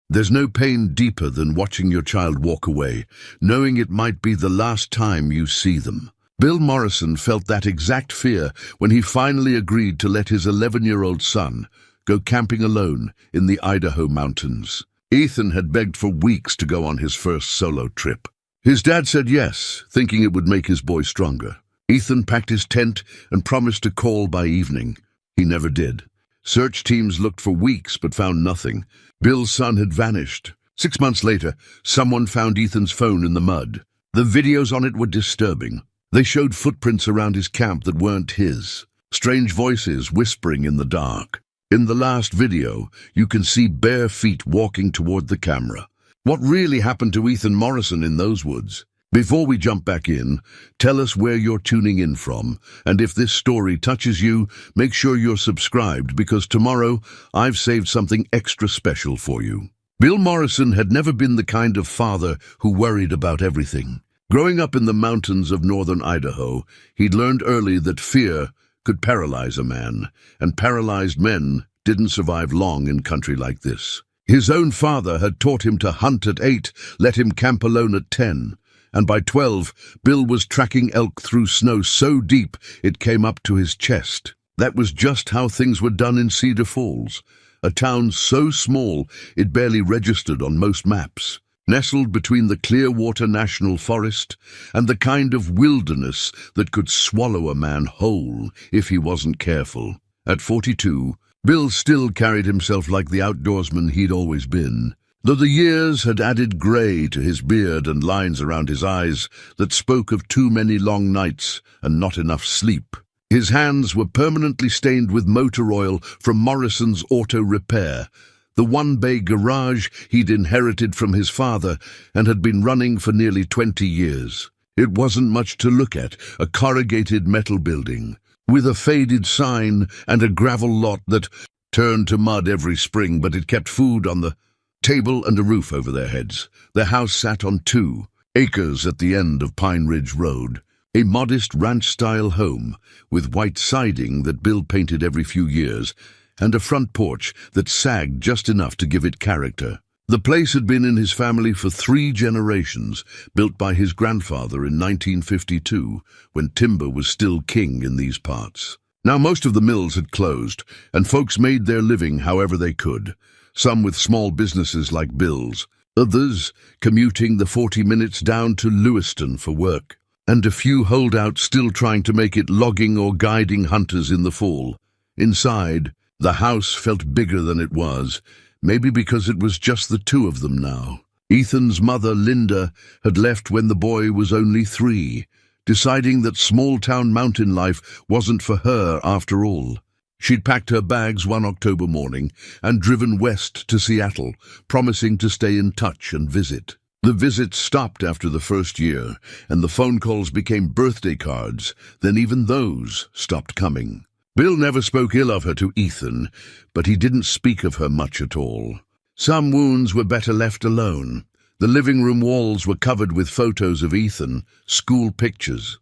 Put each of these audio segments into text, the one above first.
There's no pain deeper than watching your child walk away, knowing it might be the last time you see them. Bill Morrison felt that exact fear when he finally agreed to let his 11-year-old son go camping alone in the Idaho mountains. Ethan had begged for weeks to go on his first solo trip. His dad said yes, thinking it would make his boy stronger. Ethan packed his tent and promised to call by evening. He never did. Search teams looked for weeks but found nothing. Bill's son had vanished. 6 months later, someone found Ethan's phone in the mud. The videos on it were disturbing. They showed footprints around his camp that weren't his. Strange voices whispering in the dark. In the last video, you can see bare feet walking toward the camera. What really happened to Ethan Morrison in those woods? Before we jump back in, tell us where you're tuning in from, and if this story touches you, make sure you're subscribed because tomorrow I've saved something extra special for you. Bill Morrison had never been the kind of father who worried about everything. Growing up in the mountains of northern Idaho, he'd learned early that fear could paralyze a man, and paralyzed men didn't survive long in country like this. His own father had taught him to hunt at 8, let him camp alone at 10. And by 12, Bill was tracking elk through snow so deep it came up to his chest. That was just how things were done in Cedar Falls, a town so small it barely registered on most maps, nestled between the Clearwater National Forest and the kind of wilderness that could swallow a man whole if he wasn't careful. At 42, Bill still carried himself like the outdoorsman he'd always been, though the years had added grey to his beard and lines around his eyes that spoke of too many long nights and not enough sleep. His hands were permanently stained with motor oil from Morrison's Auto Repair, the one-bay garage he'd inherited from his father and had been running for nearly 20 years. It wasn't much to look at, a corrugated metal building, with a faded sign and a gravel lot that turned to mud every spring, but it kept food on the table and a roof over their heads. Their house sat on 2 acres at the end of Pine Ridge Road, a modest ranch-style home with white siding that Bill painted every few years, and a front porch that sagged just enough to give it character. The place had been in his family for 3 generations, built by his grandfather in 1952, when timber was still king in these parts. Now most of the mills had closed, and folks made their living however they could, some with small businesses like Bill's, others commuting the 40 minutes down to Lewiston for work, and a few holdouts still trying to make it logging or guiding hunters in the fall. Inside, the house felt bigger than it was, maybe because it was just the 2 of them now. Ethan's mother, Linda, had left when the boy was only 3, deciding that small-town mountain life wasn't for her after all. She'd packed her bags one October morning and driven west to Seattle, promising to stay in touch and visit. The visits stopped after the first year, and the phone calls became birthday cards. Then even those stopped coming. Bill never spoke ill of her to Ethan, but he didn't speak of her much at all. Some wounds were better left alone. The living room walls were covered with photos of Ethan, school pictures,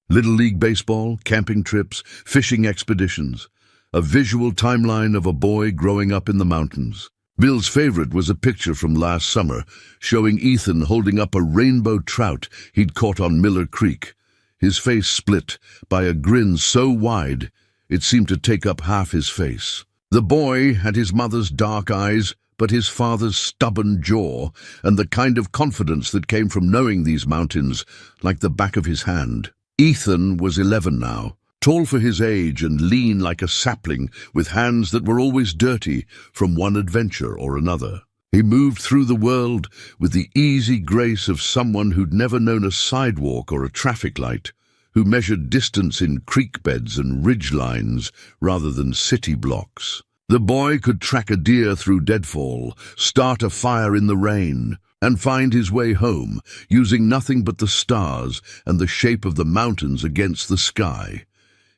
Little League baseball, camping trips, fishing expeditions, a visual timeline of a boy growing up in the mountains. Bill's favorite was a picture from last summer showing Ethan holding up a rainbow trout he'd caught on Miller Creek, his face split by a grin so wide it seemed to take up half his face. The boy had his mother's dark eyes, but his father's stubborn jaw and the kind of confidence that came from knowing these mountains like the back of his hand. Ethan was 11 now, tall for his age and lean like a sapling, with hands that were always dirty from one adventure or another. He moved through the world with the easy grace of someone who'd never known a sidewalk or a traffic light, who measured distance in creek beds and ridge lines rather than city blocks. The boy could track a deer through deadfall, start a fire in the rain, and find his way home, using nothing but the stars and the shape of the mountains against the sky.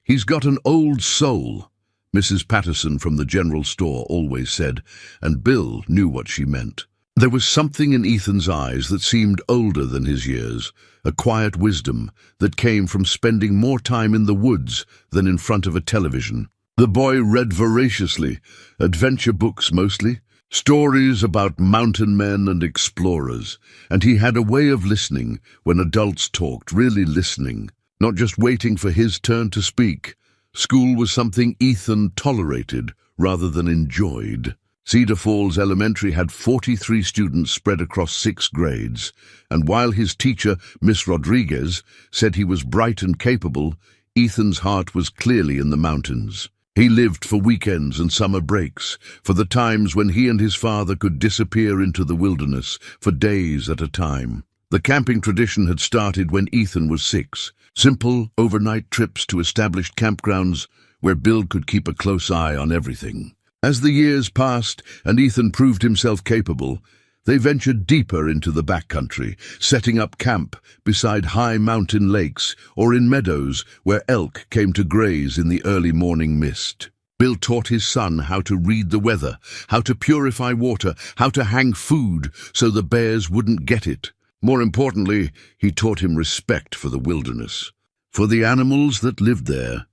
"He's got an old soul," Mrs. Patterson from the general store always said, and Bill knew what she meant. There was something in Ethan's eyes that seemed older than his years, a quiet wisdom that came from spending more time in the woods than in front of a television. The boy read voraciously, adventure books mostly, Stories about mountain men and explorers, and he had a way of listening when adults talked, really listening, not just waiting for his turn to speak. School was something Ethan tolerated rather than enjoyed. Cedar Falls Elementary had 43 students spread across 6 grades, and while his teacher, Miss Rodriguez, said he was bright and capable, Ethan's heart was clearly in the mountains. He lived for weekends and summer breaks, for the times when he and his father could disappear into the wilderness for days at a time. The camping tradition had started when Ethan was 6. Simple, overnight trips to established campgrounds where Bill could keep a close eye on everything. As the years passed and Ethan proved himself capable, they ventured deeper into the backcountry, setting up camp beside high mountain lakes or in meadows where elk came to graze in the early morning mist. Bill taught his son how to read the weather, how to purify water, how to hang food so the bears wouldn't get it. More importantly, he taught him respect for the wilderness, for the animals that lived there,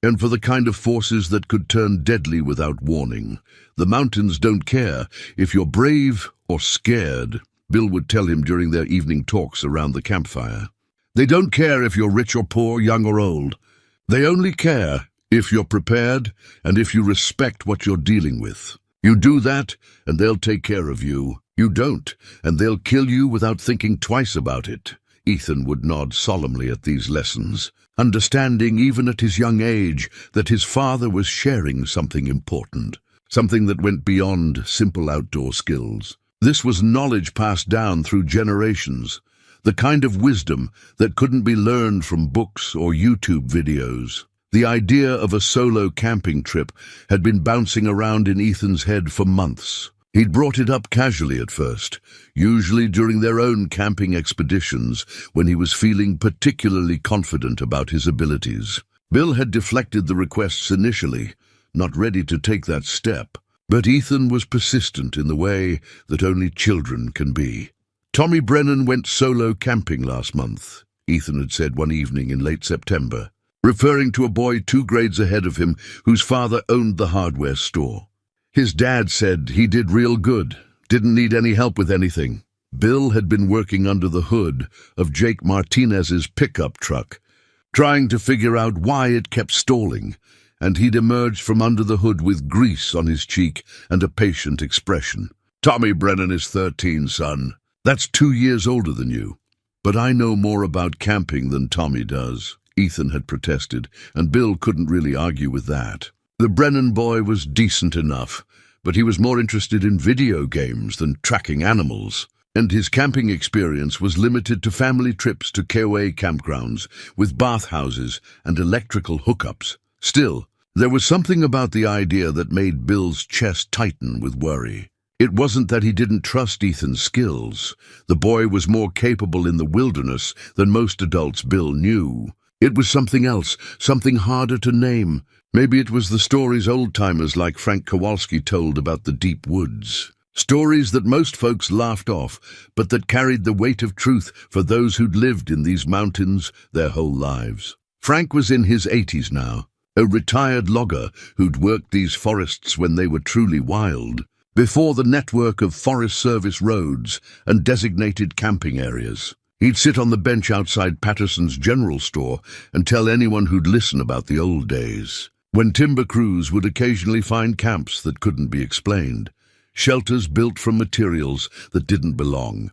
and for the kind of forces that could turn deadly without warning. The mountains don't care if you're brave or scared, Bill would tell him during their evening talks around the campfire. They don't care if you're rich or poor, young or old. They only care if you're prepared and if you respect what you're dealing with. You do that, and they'll take care of you. You don't, and they'll kill you without thinking twice about it. Ethan would nod solemnly at these lessons, understanding even at his young age that his father was sharing something important, something that went beyond simple outdoor skills. This was knowledge passed down through generations, the kind of wisdom that couldn't be learned from books or YouTube videos. The idea of a solo camping trip had been bouncing around in Ethan's head for months. He'd brought it up casually at first, usually during their own camping expeditions when he was feeling particularly confident about his abilities. Bill had deflected the requests initially, not ready to take that step, but Ethan was persistent in the way that only children can be. Tommy Brennan went solo camping last month, Ethan had said one evening in late September, referring to a boy 2 grades ahead of him whose father owned the hardware store. His dad said he did real good, didn't need any help with anything. Bill had been working under the hood of Jake Martinez's pickup truck, trying to figure out why it kept stalling, and he'd emerged from under the hood with grease on his cheek and a patient expression. Tommy Brennan is 13, son. That's 2 years older than you. But I know more about camping than Tommy does, Ethan had protested, and Bill couldn't really argue with that. The Brennan boy was decent enough, but he was more interested in video games than tracking animals, and his camping experience was limited to family trips to KOA campgrounds with bathhouses and electrical hookups. Still, there was something about the idea that made Bill's chest tighten with worry. It wasn't that he didn't trust Ethan's skills. The boy was more capable in the wilderness than most adults Bill knew. It was something else, something harder to name. Maybe it was the stories old-timers like Frank Kowalski told about the deep woods. Stories that most folks laughed off, but that carried the weight of truth for those who'd lived in these mountains their whole lives. Frank was in his 80s now, a retired logger who'd worked these forests when they were truly wild, before the network of Forest Service roads and designated camping areas. He'd sit on the bench outside Patterson's general store and tell anyone who'd listen about the old days, when timber crews would occasionally find camps that couldn't be explained, shelters built from materials that didn't belong,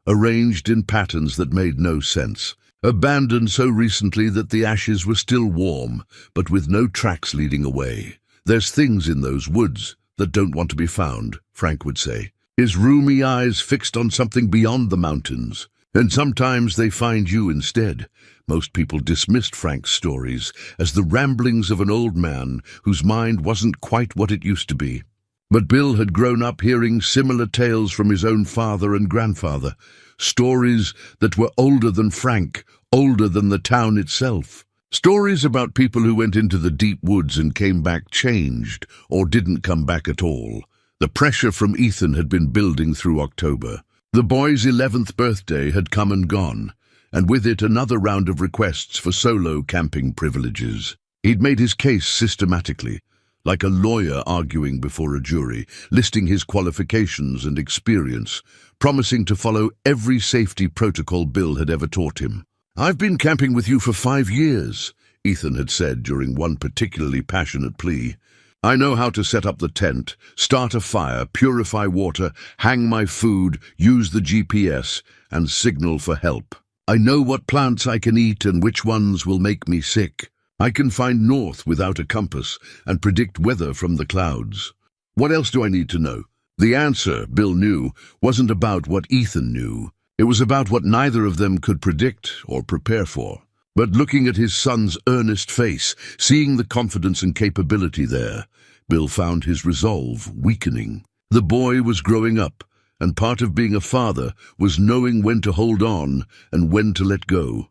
arranged in patterns that made no sense, abandoned so recently that the ashes were still warm, but with no tracks leading away. There's things in those woods that don't want to be found, Frank would say, his rheumy eyes fixed on something beyond the mountains. And sometimes they find you instead. Most people dismissed Frank's stories as the ramblings of an old man whose mind wasn't quite what it used to be. But Bill had grown up hearing similar tales from his own father and grandfather, stories that were older than Frank, older than the town itself. Stories about people who went into the deep woods and came back changed, or didn't come back at all. The pressure from Ethan had been building through October. The boy's 11th birthday had come and gone, and with it another round of requests for solo camping privileges. He'd made his case systematically, like a lawyer arguing before a jury, listing his qualifications and experience, promising to follow every safety protocol Bill had ever taught him. "I've been camping with you for 5 years," Ethan had said during one particularly passionate plea. "I know how to set up the tent, start a fire, purify water, hang my food, use the GPS, and signal for help. I know what plants I can eat and which ones will make me sick. I can find north without a compass and predict weather from the clouds. What else do I need to know?" The answer, Bill knew, wasn't about what Ethan knew. It was about what neither of them could predict or prepare for. But looking at his son's earnest face, seeing the confidence and capability there, Bill found his resolve weakening. The boy was growing up, and part of being a father was knowing when to hold on and when to let go.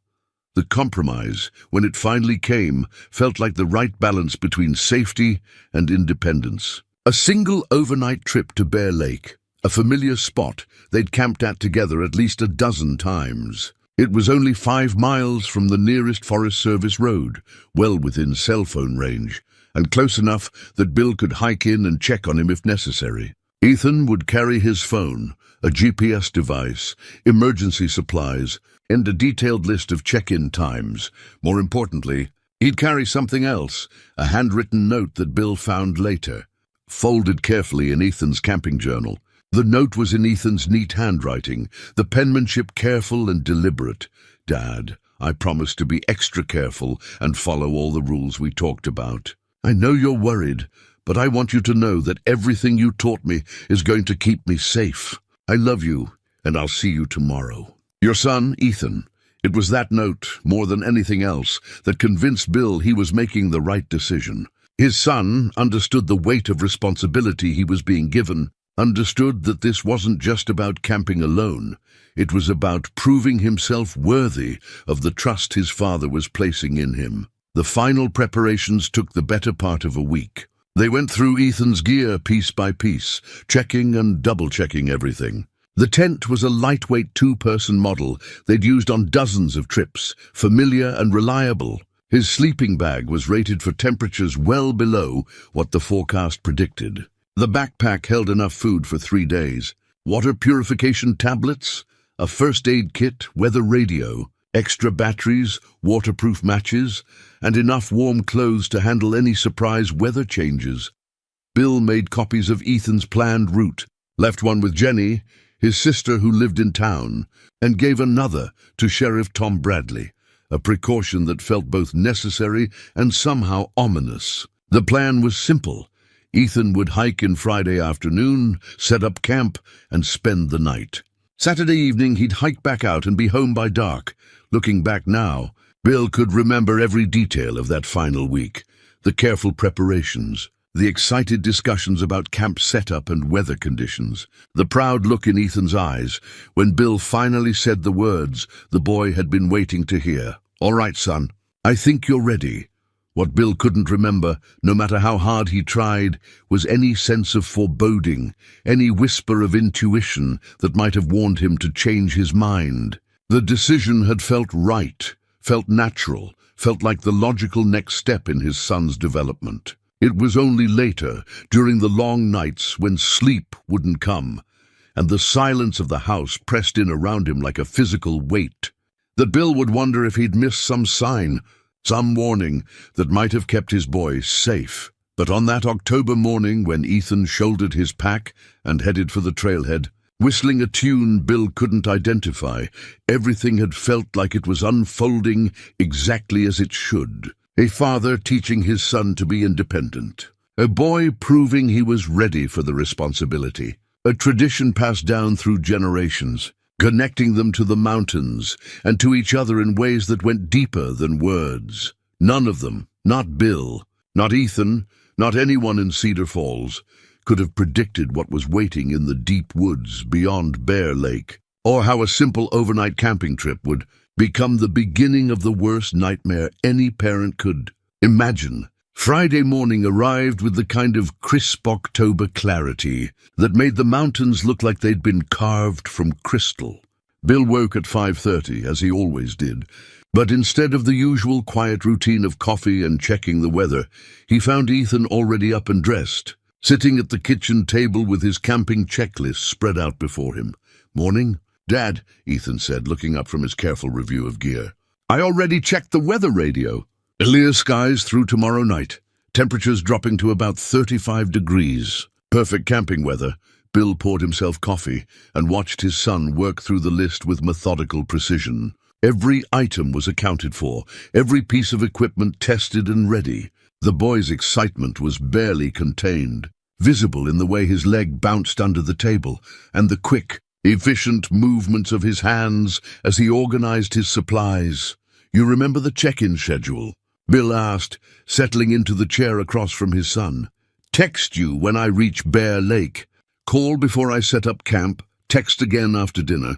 The compromise, when it finally came, felt like the right balance between safety and independence. A single overnight trip to Bear Lake, a familiar spot they'd camped at together at least a dozen times. It was only 5 miles from the nearest Forest Service road, well within cell phone range, and close enough that Bill could hike in and check on him if necessary. Ethan would carry his phone, a GPS device, emergency supplies, and a detailed list of check-in times. More importantly, he'd carry something else, a handwritten note that Bill found later, folded carefully in Ethan's camping journal. The note was in Ethan's neat handwriting, the penmanship careful and deliberate. "Dad, I promise to be extra careful and follow all the rules we talked about. I know you're worried, but I want you to know that everything you taught me is going to keep me safe. I love you, and I'll see you tomorrow. Your son, Ethan." It was that note, more than anything else, that convinced Bill he was making the right decision. His son understood the weight of responsibility he was being given, understood that this wasn't just about camping alone. It was about proving himself worthy of the trust his father was placing in him. The final preparations took the better part of a week. They went through Ethan's gear piece by piece, checking and double-checking everything. The tent was a lightweight 2-person model they'd used on dozens of trips, familiar and reliable. His sleeping bag was rated for temperatures well below what the forecast predicted. The backpack held enough food for 3 days. Water purification tablets, a first aid kit, weather radio, extra batteries, waterproof matches, and enough warm clothes to handle any surprise weather changes. Bill made copies of Ethan's planned route, left one with Jenny, his sister who lived in town, and gave another to Sheriff Tom Bradley, a precaution that felt both necessary and somehow ominous. The plan was simple. Ethan would hike in Friday afternoon, set up camp, and spend the night. Saturday evening he'd hike back out and be home by dark. Looking back now, Bill could remember every detail of that final week. The careful preparations, the excited discussions about camp setup and weather conditions, the proud look in Ethan's eyes when Bill finally said the words the boy had been waiting to hear. "All right, son, I think you're ready." What Bill couldn't remember, no matter how hard he tried, was any sense of foreboding, any whisper of intuition that might have warned him to change his mind. The decision had felt right, felt natural, felt like the logical next step in his son's development. It was only later, during the long nights when sleep wouldn't come, and the silence of the house pressed in around him like a physical weight, that Bill would wonder if he'd missed some sign, some warning that might have kept his boy safe. But on that October morning when Ethan shouldered his pack and headed for the trailhead, whistling a tune Bill couldn't identify, everything had felt like it was unfolding exactly as it should. A father teaching his son to be independent. A boy proving he was ready for the responsibility. A tradition passed down through generations, connecting them to the mountains and to each other in ways that went deeper than words. None of them, not Bill, not Ethan, not anyone in Cedar Falls, could have predicted what was waiting in the deep woods beyond Bear Lake, or how a simple overnight camping trip would become the beginning of the worst nightmare any parent could imagine. Friday morning arrived with the kind of crisp October clarity that made the mountains look like they'd been carved from crystal. Bill woke at 5:30, as he always did, But instead of the usual quiet routine of coffee and checking the weather, he found Ethan already up and dressed, sitting at the kitchen table with his camping checklist spread out before him. "Morning, Dad," Ethan said, looking up from his careful review of gear. "I already checked the weather radio. Clear skies through tomorrow night. Temperatures dropping to about 35 degrees. Perfect camping weather." Bill poured himself coffee and watched his son work through the list with methodical precision. Every item was accounted for, every piece of equipment tested and ready. The boy's excitement was barely contained, visible in the way his leg bounced under the table and the quick, efficient movements of his hands as he organized his supplies. "You remember the check-in schedule?" Bill asked, settling into the chair across from his son. "Text you when I reach Bear Lake. Call before I set up camp, text again after dinner.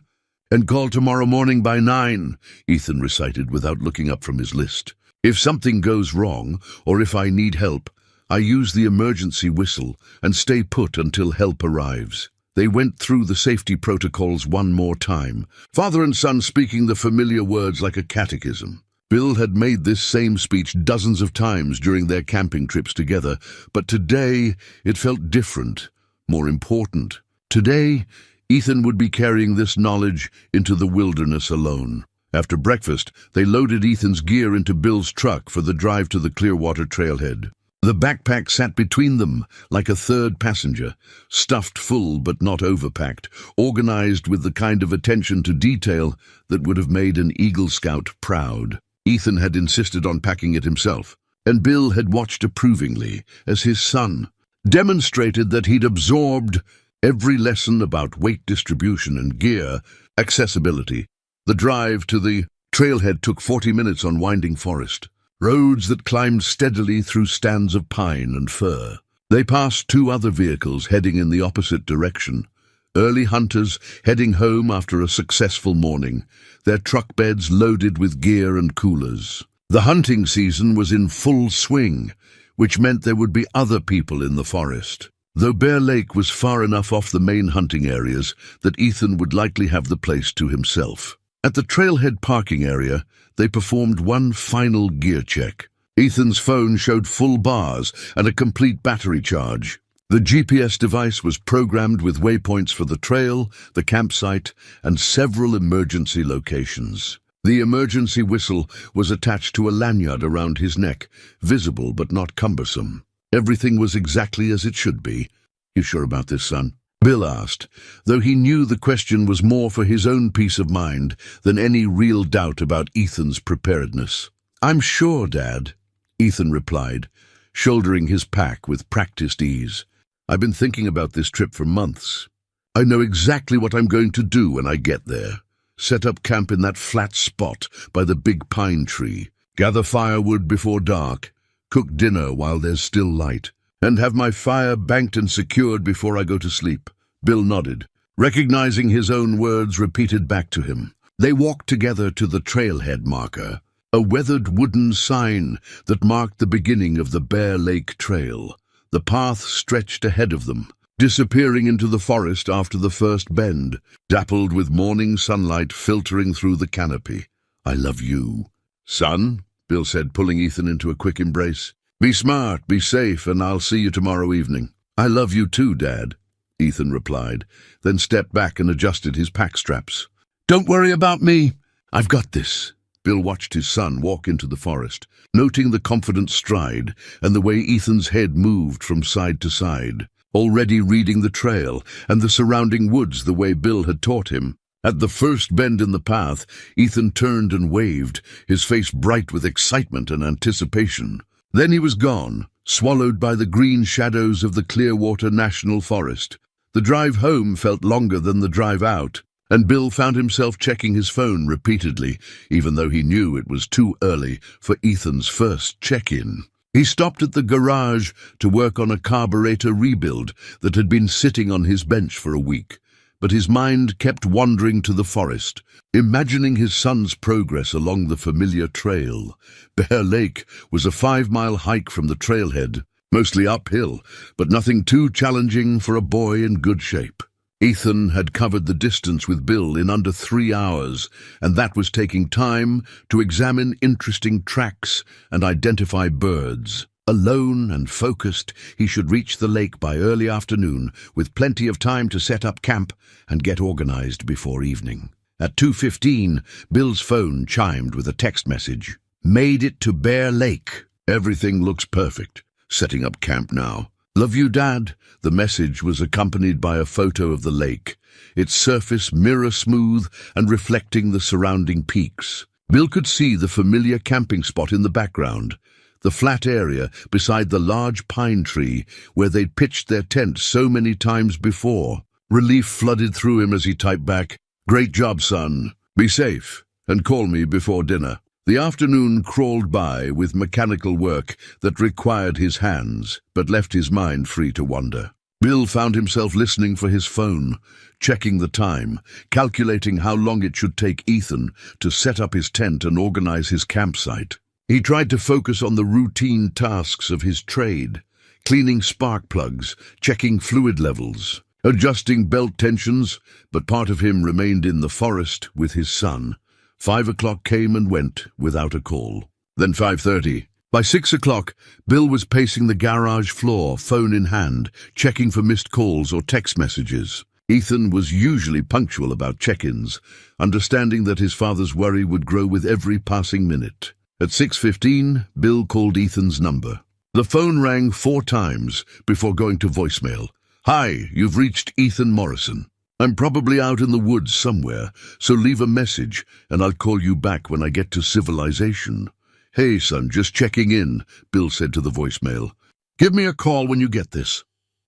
And call tomorrow morning by 9, Ethan recited without looking up from his list. "If something goes wrong, or if I need help, I use the emergency whistle and stay put until help arrives." They went through the safety protocols one more time, father and son speaking the familiar words like a catechism. Bill had made this same speech dozens of times during their camping trips together, but today it felt different, more important. Today, Ethan would be carrying this knowledge into the wilderness alone. After breakfast, they loaded Ethan's gear into Bill's truck for the drive to the Clearwater trailhead. The backpack sat between them like a third passenger, stuffed full but not overpacked, organized with the kind of attention to detail that would have made an Eagle Scout proud. Ethan had insisted on packing it himself, and Bill had watched approvingly as his son demonstrated that he'd absorbed every lesson about weight distribution and gear accessibility. The drive to the trailhead took 40 minutes on winding forest, roads that climbed steadily through stands of pine and fir. They passed 2 other vehicles heading in the opposite direction, early hunters heading home after a successful morning, their truck beds loaded with gear and coolers. The hunting season was in full swing, which meant there would be other people in the forest. Though Bear Lake was far enough off the main hunting areas that Ethan would likely have the place to himself. At the trailhead parking area, they performed one final gear check. Ethan's phone showed full bars and a complete battery charge. The GPS device was programmed with waypoints for the trail, the campsite, and several emergency locations. The emergency whistle was attached to a lanyard around his neck, visible but not cumbersome. Everything was exactly as it should be. "You sure about this, son?" Bill asked, though he knew the question was more for his own peace of mind than any real doubt about Ethan's preparedness. "I'm sure, Dad," Ethan replied, shouldering his pack with practiced ease. "I've been thinking about this trip for months. I know exactly what I'm going to do when I get there. Set up camp in that flat spot by the big pine tree, gather firewood before dark, cook dinner while there's still light, and have my fire banked and secured before I go to sleep." Bill nodded, recognizing his own words repeated back to him. They walked together to the trailhead marker, a weathered wooden sign that marked the beginning of the Bear Lake Trail. The path stretched ahead of them, disappearing into the forest after the first bend, dappled with morning sunlight filtering through the canopy. "I love you, son," Bill said, pulling Ethan into a quick embrace. "Be smart, be safe, and I'll see you tomorrow evening." "I love you too, Dad," Ethan replied, then stepped back and adjusted his pack straps. "Don't worry about me. I've got this." Bill watched his son walk into the forest, noting the confident stride and the way Ethan's head moved from side to side, already reading the trail and the surrounding woods the way Bill had taught him. At the first bend in the path, Ethan turned and waved, his face bright with excitement and anticipation. Then he was gone, swallowed by the green shadows of the Clearwater National Forest. The drive home felt longer than the drive out, and Bill found himself checking his phone repeatedly, even though he knew it was too early for Ethan's first check-in. He stopped at the garage to work on a carburetor rebuild that had been sitting on his bench for a week, but his mind kept wandering to the forest, imagining his son's progress along the familiar trail. Bear Lake was a 5-mile hike from the trailhead, mostly uphill, but nothing too challenging for a boy in good shape. Ethan had covered the distance with Bill in under 3 hours, and that was taking time to examine interesting tracks and identify birds. Alone and focused, he should reach the lake by early afternoon, with plenty of time to set up camp and get organized before evening. At 2:15, Bill's phone chimed with a text message. "Made it to Bear Lake. Everything looks perfect. Setting up camp now. Love you, Dad." The message was accompanied by a photo of the lake, its surface mirror-smooth and reflecting the surrounding peaks. Bill could see the familiar camping spot in the background, the flat area beside the large pine tree where they'd pitched their tent so many times before. Relief flooded through him as he typed back, "Great job, son. Be safe, and call me before dinner." The afternoon crawled by with mechanical work that required his hands, but left his mind free to wander. Bill found himself listening for his phone, checking the time, calculating how long it should take Ethan to set up his tent and organize his campsite. He tried to focus on the routine tasks of his trade, cleaning spark plugs, checking fluid levels, adjusting belt tensions, but part of him remained in the forest with his son. 5 o'clock came and went without a call. Then 5:30. By 6 o'clock, Bill was pacing the garage floor, phone in hand, checking for missed calls or text messages. Ethan was usually punctual about check-ins, understanding that his father's worry would grow with every passing minute. At 6:15, Bill called Ethan's number. The phone rang 4 times before going to voicemail. "Hi, you've reached Ethan Morrison. I'm probably out in the woods somewhere, so leave a message and I'll call you back when I get to civilization." "Hey, son, just checking in," Bill said to the voicemail. "Give me a call when you get this.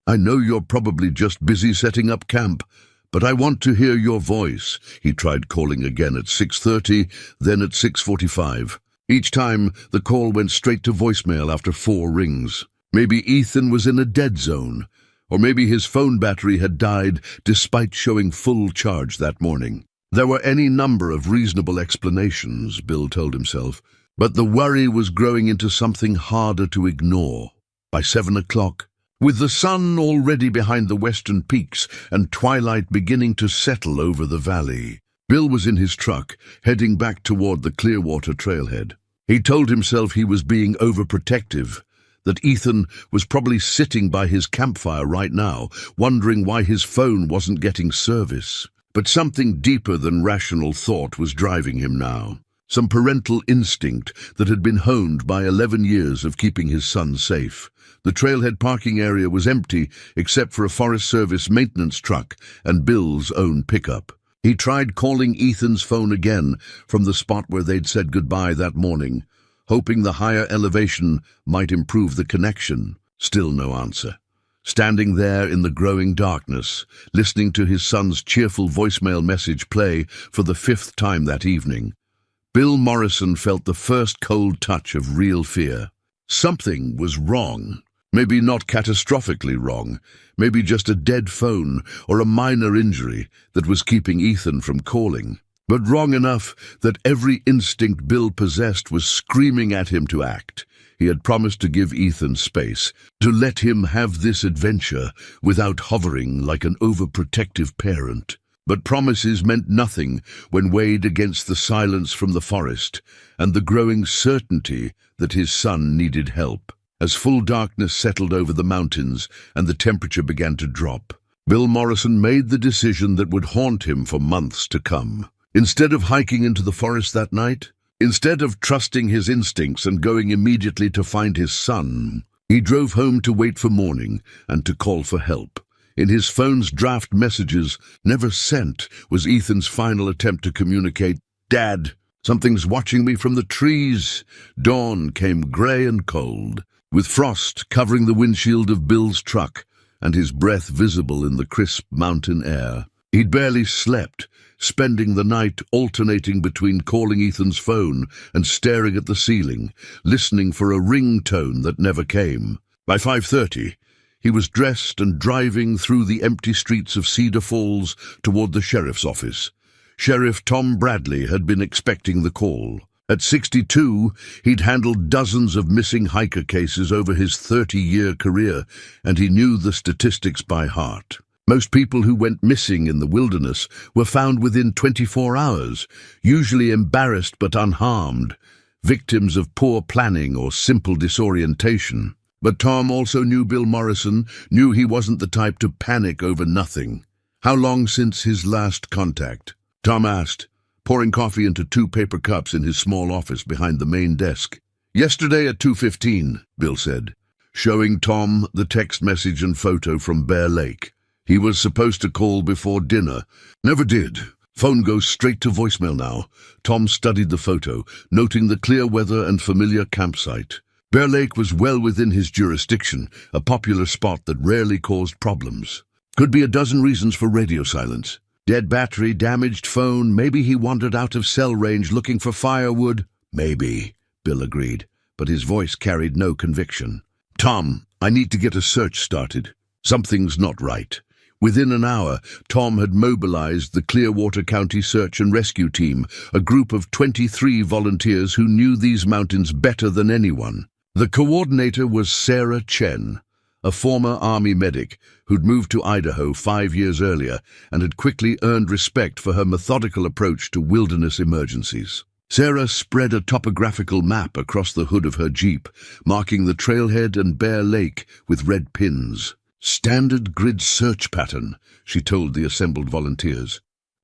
I know you're probably just busy setting up camp, but I want to hear your voice." He tried calling again at 6:30, then at 6:45. Each time, the call went straight to voicemail after 4 rings. Maybe Ethan was in a dead zone, or maybe his phone battery had died despite showing full charge that morning. There were any number of reasonable explanations, Bill told himself, but the worry was growing into something harder to ignore. By 7 o'clock, with the sun already behind the western peaks and twilight beginning to settle over the valley, Bill was in his truck, heading back toward the Clearwater trailhead. He told himself he was being overprotective, that Ethan was probably sitting by his campfire right now, wondering why his phone wasn't getting service. But something deeper than rational thought was driving him now. Some parental instinct that had been honed by 11 years of keeping his son safe. The trailhead parking area was empty except for a Forest Service maintenance truck and Bill's own pickup. He tried calling Ethan's phone again from the spot where they'd said goodbye that morning, hoping the higher elevation might improve the connection. Still no answer. Standing there in the growing darkness, listening to his son's cheerful voicemail message play for the 5th time that evening, Bill Morrison felt the first cold touch of real fear. Something was wrong. Maybe not catastrophically wrong, maybe just a dead phone or a minor injury that was keeping Ethan from calling. But wrong enough that every instinct Bill possessed was screaming at him to act. He had promised to give Ethan space, to let him have this adventure without hovering like an overprotective parent. But promises meant nothing when weighed against the silence from the forest and the growing certainty that his son needed help. As full darkness settled over the mountains and the temperature began to drop, Bill Morrison made the decision that would haunt him for months to come. Instead of hiking into the forest that night, instead of trusting his instincts and going immediately to find his son, he drove home to wait for morning and to call for help. In his phone's draft messages, never sent, was Ethan's final attempt to communicate, "Dad, something's watching me from the trees." Dawn came gray and cold, with frost covering the windshield of Bill's truck and his breath visible in the crisp mountain air. He'd barely slept, spending the night alternating between calling Ethan's phone and staring at the ceiling, listening for a ringtone that never came. By 5:30, he was dressed and driving through the empty streets of Cedar Falls toward the sheriff's office. Sheriff Tom Bradley had been expecting the call. At 62, he'd handled dozens of missing hiker cases over his 30-year career, and he knew the statistics by heart. Most people who went missing in the wilderness were found within 24 hours, usually embarrassed but unharmed, victims of poor planning or simple disorientation. But Tom also knew Bill Morrison, knew he wasn't the type to panic over nothing. "How long since his last contact?" Tom asked, pouring coffee into 2 paper cups in his small office behind the main desk. "Yesterday at 2:15, Bill said, showing Tom the text message and photo from Bear Lake. "He was supposed to call before dinner. Never did. Phone goes straight to voicemail now." Tom studied the photo, noting the clear weather and familiar campsite. Bear Lake was well within his jurisdiction, a popular spot that rarely caused problems. Could be a dozen reasons for radio silence. Dead battery, damaged phone, maybe he wandered out of cell range looking for firewood. Maybe, Bill agreed, but his voice carried no conviction. "Tom, I need to get a search started. Something's not right." Within an hour, Tom had mobilized the Clearwater County Search and Rescue Team, a group of 23 volunteers who knew these mountains better than anyone. The coordinator was Sarah Chen, a former Army medic who'd moved to Idaho 5 years earlier and had quickly earned respect for her methodical approach to wilderness emergencies. Sarah spread a topographical map across the hood of her Jeep, marking the trailhead and Bear Lake with red pins. "Standard grid search pattern," she told the assembled volunteers.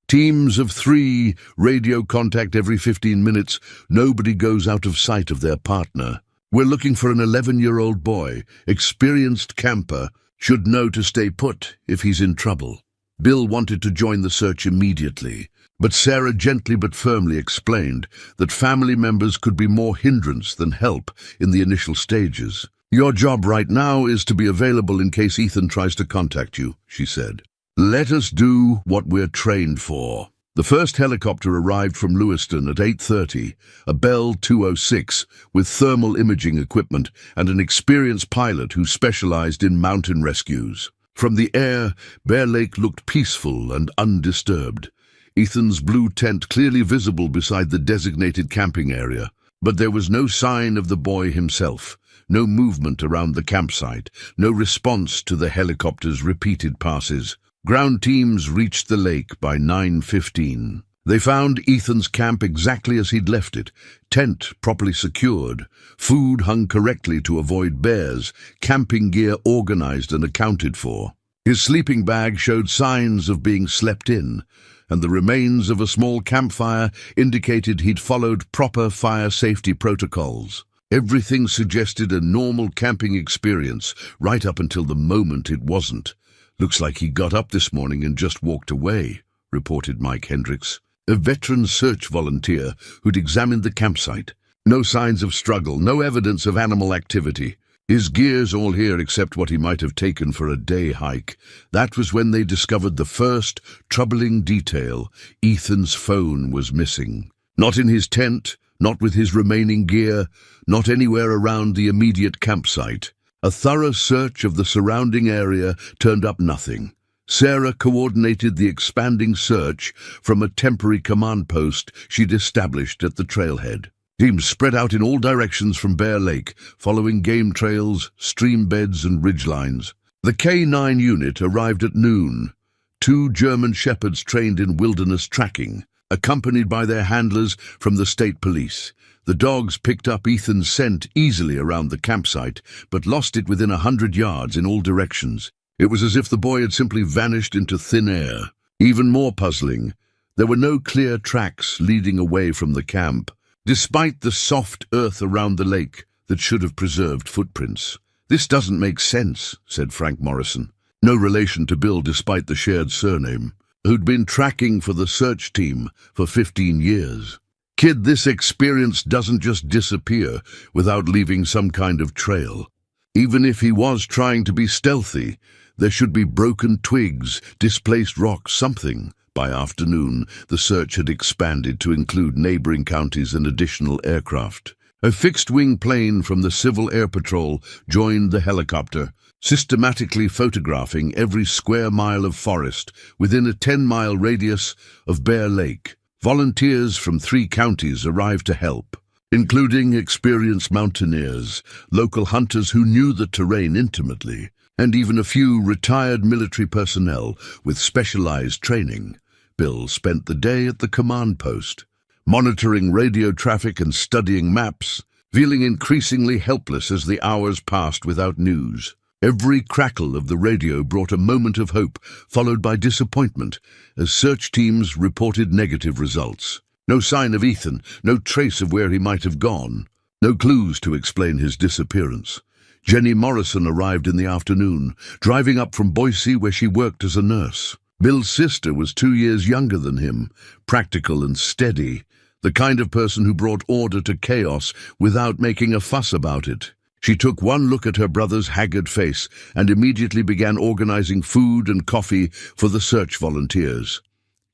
"Teams of 3, radio contact every 15 minutes. Nobody goes out of sight of their partner. We're looking for an 11-year-old boy, experienced camper, should know to stay put if he's in trouble." Bill wanted to join the search immediately, but Sarah gently but firmly explained that family members could be more hindrance than help in the initial stages. "Your job right now is to be available in case Ethan tries to contact you," she said. "Let us do what we're trained for." The first helicopter arrived from Lewiston at 8:30, a Bell 206 with thermal imaging equipment and an experienced pilot who specialized in mountain rescues. From the air, Bear Lake looked peaceful and undisturbed, Ethan's blue tent clearly visible beside the designated camping area. But there was no sign of the boy himself. No movement around the campsite, no response to the helicopter's repeated passes. Ground teams reached the lake by 9:15. They found Ethan's camp exactly as he'd left it, tent properly secured, food hung correctly to avoid bears, camping gear organized and accounted for. His sleeping bag showed signs of being slept in, and the remains of a small campfire indicated he'd followed proper fire safety protocols. Everything suggested a normal camping experience, right up until the moment it wasn't. "Looks like he got up this morning and just walked away," reported Mike Hendricks, a veteran search volunteer who'd examined the campsite. "No signs of struggle, no evidence of animal activity. His gear's all here except what he might have taken for a day hike." That was when they discovered the first troubling detail. Ethan's phone was missing. Not in his tent, not with his remaining gear, not anywhere around the immediate campsite. A thorough search of the surrounding area turned up nothing. Sarah coordinated the expanding search from a temporary command post she'd established at the trailhead. Teams spread out in all directions from Bear Lake, following game trails, stream beds and ridgelines. The K9 unit arrived at noon, 2 German shepherds trained in wilderness tracking, accompanied by their handlers from the state police. The dogs picked up Ethan's scent easily around the campsite, but lost it within 100 yards in all directions. It was as if the boy had simply vanished into thin air. Even more puzzling, there were no clear tracks leading away from the camp, despite the soft earth around the lake that should have preserved footprints. "This doesn't make sense," said Frank Morrison, no relation to Bill despite the shared surname, who'd been tracking for the search team for 15 years. "Kid, this experience doesn't just disappear without leaving some kind of trail. Even if he was trying to be stealthy, there should be broken twigs, displaced rocks, something." By afternoon, the search had expanded to include neighboring counties and additional aircraft. A fixed-wing plane from the Civil Air Patrol joined the helicopter, systematically photographing every square mile of forest within a 10-mile radius of Bear Lake. Volunteers from 3 counties arrived to help, including experienced mountaineers, local hunters who knew the terrain intimately. and even a few retired military personnel with specialized training. Bill spent the day at the command post, monitoring radio traffic and studying maps, feeling increasingly helpless as the hours passed without news. Every crackle of the radio brought a moment of hope, followed by disappointment, as search teams reported negative results. No sign of Ethan, no trace of where he might have gone, no clues to explain his disappearance. Jenny Morrison arrived in the afternoon, driving up from Boise where she worked as a nurse. Bill's sister was 2 years younger than him, practical and steady, the kind of person who brought order to chaos without making a fuss about it. She took one look at her brother's haggard face and immediately began organizing food and coffee for the search volunteers.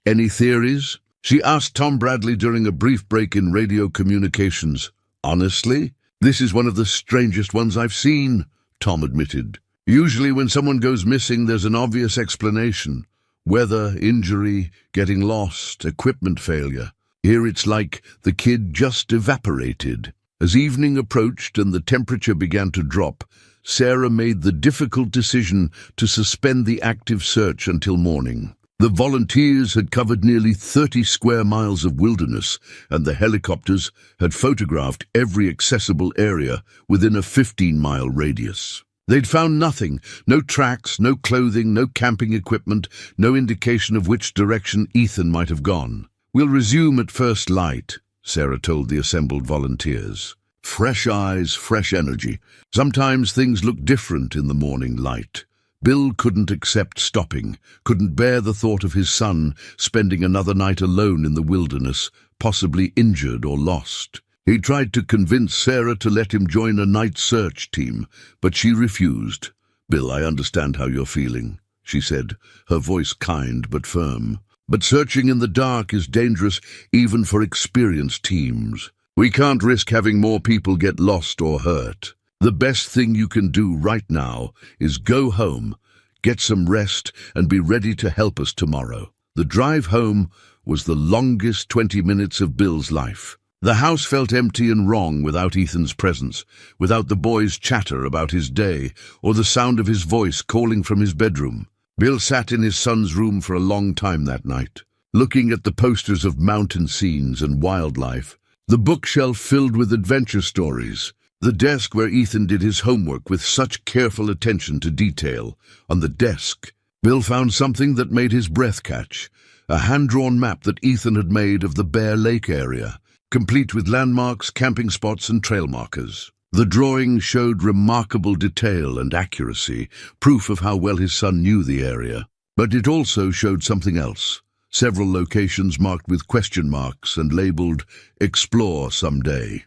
"Any theories?" she asked Tom Bradley during a brief break in radio communications. "Honestly, this is one of the strangest ones I've seen," Tom admitted. "Usually when someone goes missing, there's an obvious explanation. Weather, injury, getting lost, equipment failure. Here it's like the kid just evaporated." As evening approached and the temperature began to drop, Sarah made the difficult decision to suspend the active search until morning. The volunteers had covered nearly 30 square miles of wilderness, and the helicopters had photographed every accessible area within a 15-mile radius. They'd found nothing, no tracks, no clothing, no camping equipment, no indication of which direction Ethan might have gone. "We'll resume at first light," Sarah told the assembled volunteers. Fresh eyes, fresh energy. Sometimes things look different in the morning light. Bill couldn't accept stopping, couldn't bear the thought of his son spending another night alone in the wilderness, possibly injured or lost. He tried to convince Sarah to let him join a night search team, but she refused. "Bill, I understand how you're feeling," she said, her voice kind but firm. "But searching in the dark is dangerous even for experienced teams. We can't risk having more people get lost or hurt. The best thing you can do right now is go home, get some rest, and be ready to help us tomorrow." The drive home was the longest 20 minutes of Bill's life. The house felt empty and wrong without Ethan's presence, without the boy's chatter about his day, or the sound of his voice calling from his bedroom. Bill sat in his son's room for a long time that night, looking at the posters of mountain scenes and wildlife, the bookshelf filled with adventure stories, the desk where Ethan did his homework with such careful attention to detail. On the desk, Bill found something that made his breath catch, a hand-drawn map that Ethan had made of the Bear Lake area, complete with landmarks, camping spots, and trail markers. The drawing showed remarkable detail and accuracy, proof of how well his son knew the area. But it also showed something else. Several locations marked with question marks and labeled "Explore someday."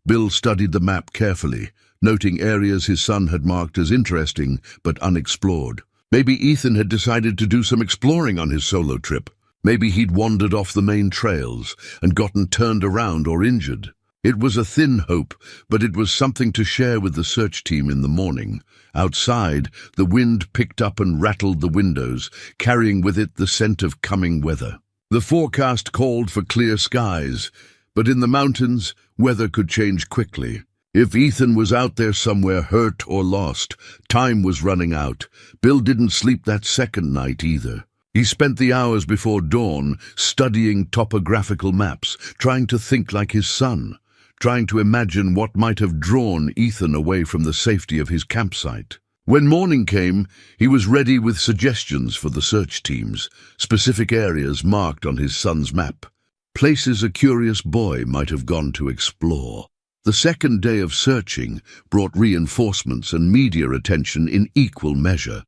Bill studied the map carefully, noting areas his son had marked as interesting but unexplored. Maybe Ethan had decided to do some exploring on his solo trip. Maybe he'd wandered off the main trails and gotten turned around or injured. It was a thin hope, but it was something to share with the search team in the morning. Outside, the wind picked up and rattled the windows, carrying with it the scent of coming weather. The forecast called for clear skies, but in the mountains, weather could change quickly. If Ethan was out there somewhere hurt or lost, time was running out. Bill didn't sleep that second night either. He spent the hours before dawn studying topographical maps, trying to think like his son, trying to imagine what might have drawn Ethan away from the safety of his campsite. When morning came, he was ready with suggestions for the search teams, specific areas marked on his son's map, places a curious boy might have gone to explore. The second day of searching brought reinforcements and media attention in equal measure.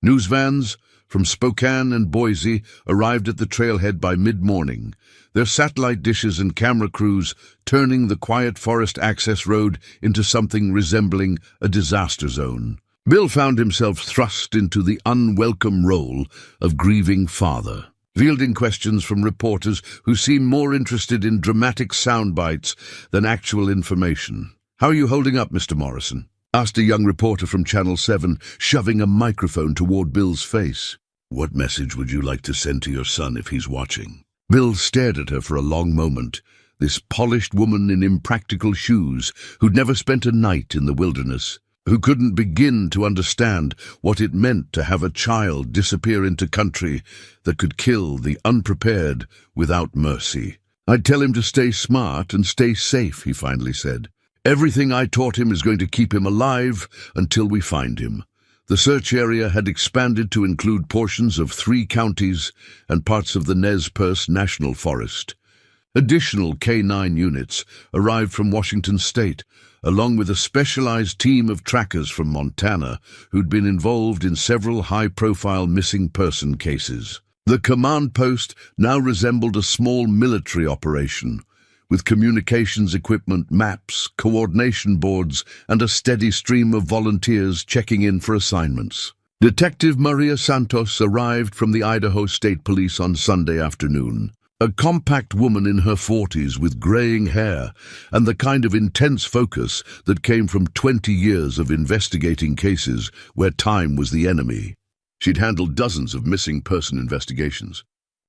News vans from Spokane and Boise arrived at the trailhead by mid-morning, their satellite dishes and camera crews turning the quiet forest access road into something resembling a disaster zone. Bill found himself thrust into the unwelcome role of grieving father, fielding questions from reporters who seemed more interested in dramatic sound bites than actual information. "How are you holding up, Mr. Morrison?" asked a young reporter from Channel 7, shoving a microphone toward Bill's face. "What message would you like to send to your son if he's watching?" Bill stared at her for a long moment, this polished woman in impractical shoes who'd never spent a night in the wilderness. who couldn't begin to understand what it meant to have a child disappear into country that could kill the unprepared without mercy. "I'd tell him to stay smart and stay safe," he finally said. "Everything I taught him is going to keep him alive until we find him." The search area had expanded to include portions of 3 counties and parts of the Nez Perce National Forest. Additional K-9 units arrived from Washington State, along with a specialized team of trackers from Montana who'd been involved in several high-profile missing person cases. The command post now resembled a small military operation, with communications equipment, maps, coordination boards, and a steady stream of volunteers checking in for assignments. Detective Maria Santos arrived from the Idaho State Police on Sunday afternoon. A compact woman in her 40s with graying hair and the kind of intense focus that came from 20 years of investigating cases where time was the enemy. She'd handled dozens of missing person investigations,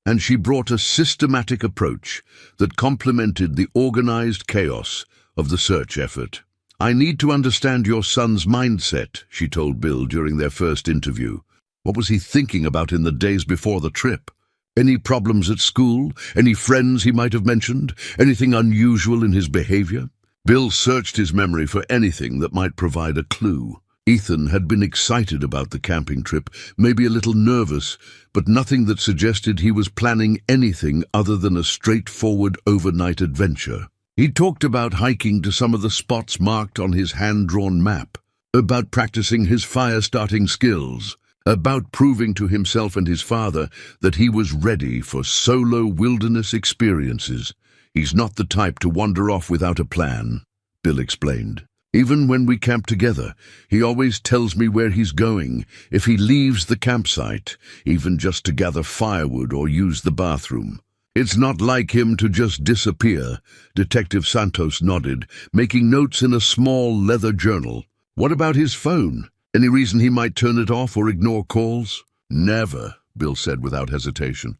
and she brought a systematic approach that complemented the organized chaos of the search effort. "I need to understand your son's mindset," she told Bill during their first interview. "What was he thinking about in the days before the trip? Any problems at school? Any friends he might have mentioned? Anything unusual in his behavior?" Bill searched his memory for anything that might provide a clue. Ethan had been excited about the camping trip, maybe a little nervous, but nothing that suggested he was planning anything other than a straightforward overnight adventure. He talked about hiking to some of the spots marked on his hand-drawn map, about practicing his fire-starting skills, about proving to himself and his father that he was ready for solo wilderness experiences. "He's not the type to wander off without a plan," Bill explained. "Even when we camp together, he always tells me where he's going, if he leaves the campsite, even just to gather firewood or use the bathroom. It's not like him to just disappear." Detective Santos nodded, making notes in a small leather journal. "What about his phone? Any reason he might turn it off or ignore calls?" "Never," Bill said without hesitation.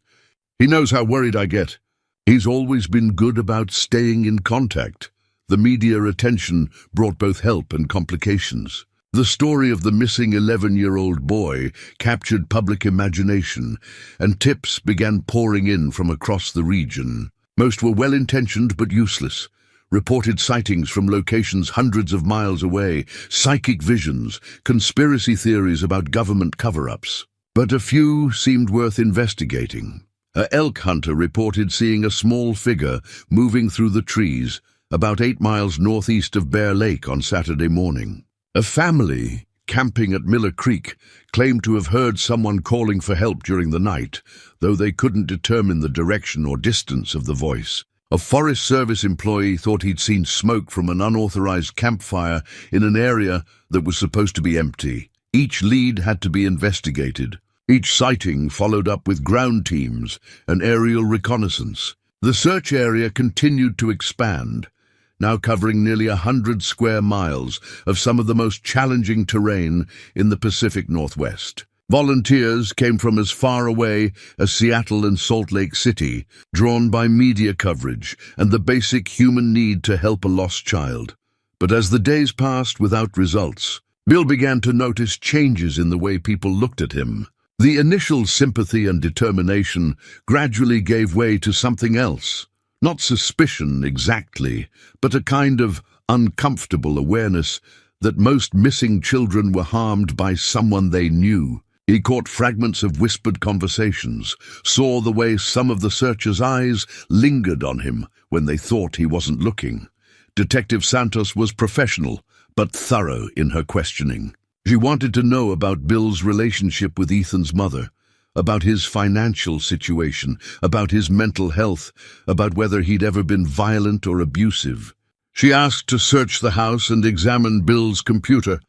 "He knows how worried I get. He's always been good about staying in contact." The media attention brought both help and complications. The story of the missing 11-year-old boy captured public imagination, and tips began pouring in from across the region. Most were well-intentioned but useless. Reported sightings from locations hundreds of miles away, psychic visions, conspiracy theories about government cover-ups. But a few seemed worth investigating. An elk hunter reported seeing a small figure moving through the trees about 8 miles northeast of Bear Lake on Saturday morning. A family camping at Miller Creek claimed to have heard someone calling for help during the night, though they couldn't determine the direction or distance of the voice. A Forest Service employee thought he'd seen smoke from an unauthorized campfire in an area that was supposed to be empty. Each lead had to be investigated. Each sighting followed up with ground teams and aerial reconnaissance. The search area continued to expand, now covering nearly 100 square miles of some of the most challenging terrain in the Pacific Northwest. Volunteers came from as far away as Seattle and Salt Lake City, drawn by media coverage and the basic human need to help a lost child. But as the days passed without results, Bill began to notice changes in the way people looked at him. The initial sympathy and determination gradually gave way to something else. Not suspicion exactly, but a kind of uncomfortable awareness that most missing children were harmed by someone they knew. He caught fragments of whispered conversations, saw the way some of the searchers' eyes lingered on him when they thought he wasn't looking. Detective Santos was professional, but thorough in her questioning. She wanted to know about Bill's relationship with Ethan's mother, about his financial situation, about his mental health, about whether he'd ever been violent or abusive. She asked to search the house and examine Bill's computer,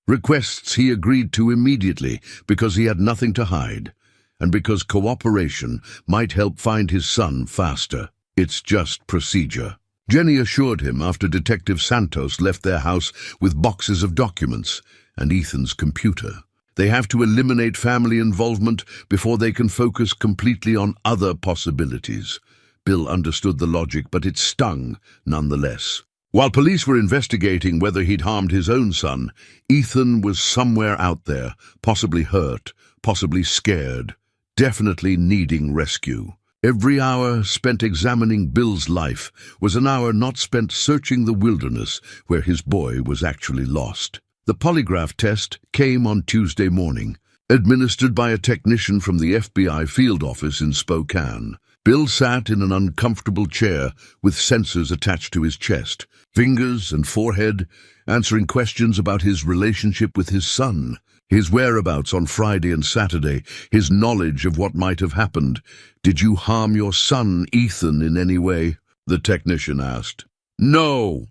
requests he agreed to immediately because he had nothing to hide, and because cooperation might help find his son faster. "It's just procedure," Jenny assured him after Detective Santos left their house with boxes of documents and Ethan's computer. "They have to eliminate family involvement before they can focus completely on other possibilities." Bill understood the logic, but it stung nonetheless. While police were investigating whether he'd harmed his own son, Ethan was somewhere out there, possibly hurt, possibly scared, definitely needing rescue. Every hour spent examining Bill's life was an hour not spent searching the wilderness where his boy was actually lost. The polygraph test came on Tuesday morning, administered by a technician from the FBI field office in Spokane. Bill sat in an uncomfortable chair with sensors attached to his chest, fingers and forehead, answering questions about his relationship with his son, his whereabouts on Friday and Saturday, his knowledge of what might have happened. "Did you harm your son, Ethan, in any way?" the technician asked. "No,"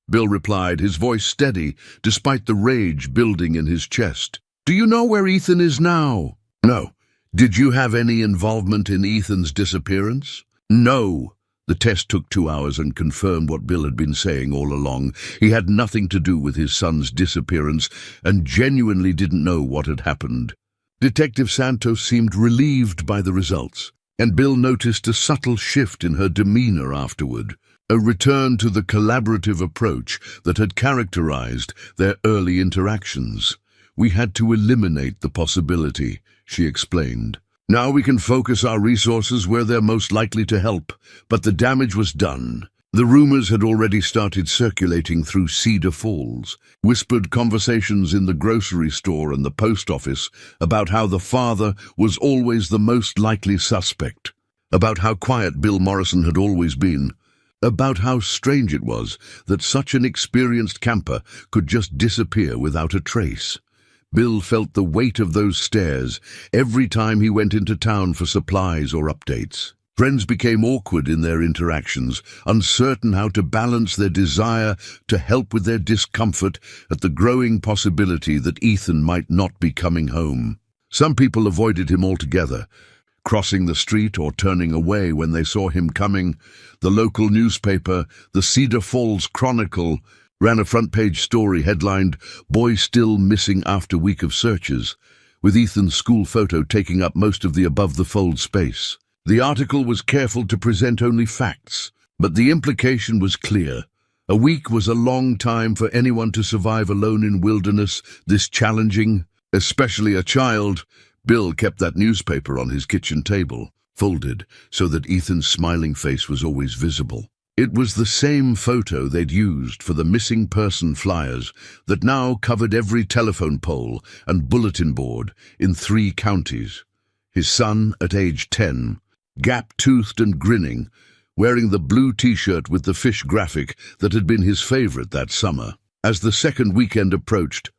Bill replied, his voice steady, despite the rage building in his chest. "Do you know where Ethan is now?" "No." "Did you have any involvement in Ethan's disappearance?" "No." The test took 2 hours and confirmed what Bill had been saying all along. He had nothing to do with his son's disappearance and genuinely didn't know what had happened. Detective Santos seemed relieved by the results, and Bill noticed a subtle shift in her demeanor afterward, a return to the collaborative approach that had characterized their early interactions. "We had to eliminate the possibility," she explained. "Now we can focus our resources where they're most likely to help, but the damage was done." The rumors had already started circulating through Cedar Falls, whispered conversations in the grocery store and the post office about how the father was always the most likely suspect, about how quiet Bill Morrison had always been, about how strange it was that such an experienced camper could just disappear without a trace. Bill felt the weight of those stares every time he went into town for supplies or updates. Friends became awkward in their interactions, uncertain how to balance their desire to help with their discomfort at the growing possibility that Ethan might not be coming home. Some people avoided him altogether, crossing the street or turning away when they saw him coming. The local newspaper, the Cedar Falls Chronicle, ran a front-page story headlined, "Boy Still Missing After Week of Searches," with Ethan's school photo taking up most of the above-the-fold space. The article was careful to present only facts, but the implication was clear. A week was a long time for anyone to survive alone in wilderness this challenging, especially a child. Bill kept that newspaper on his kitchen table, folded so that Ethan's smiling face was always visible. It was the same photo they'd used for the missing person flyers that now covered every telephone pole and bulletin board in 3 counties. His son, at age 10, gap-toothed and grinning, wearing the blue t-shirt with the fish graphic that had been his favorite that summer. As the second weekend approached,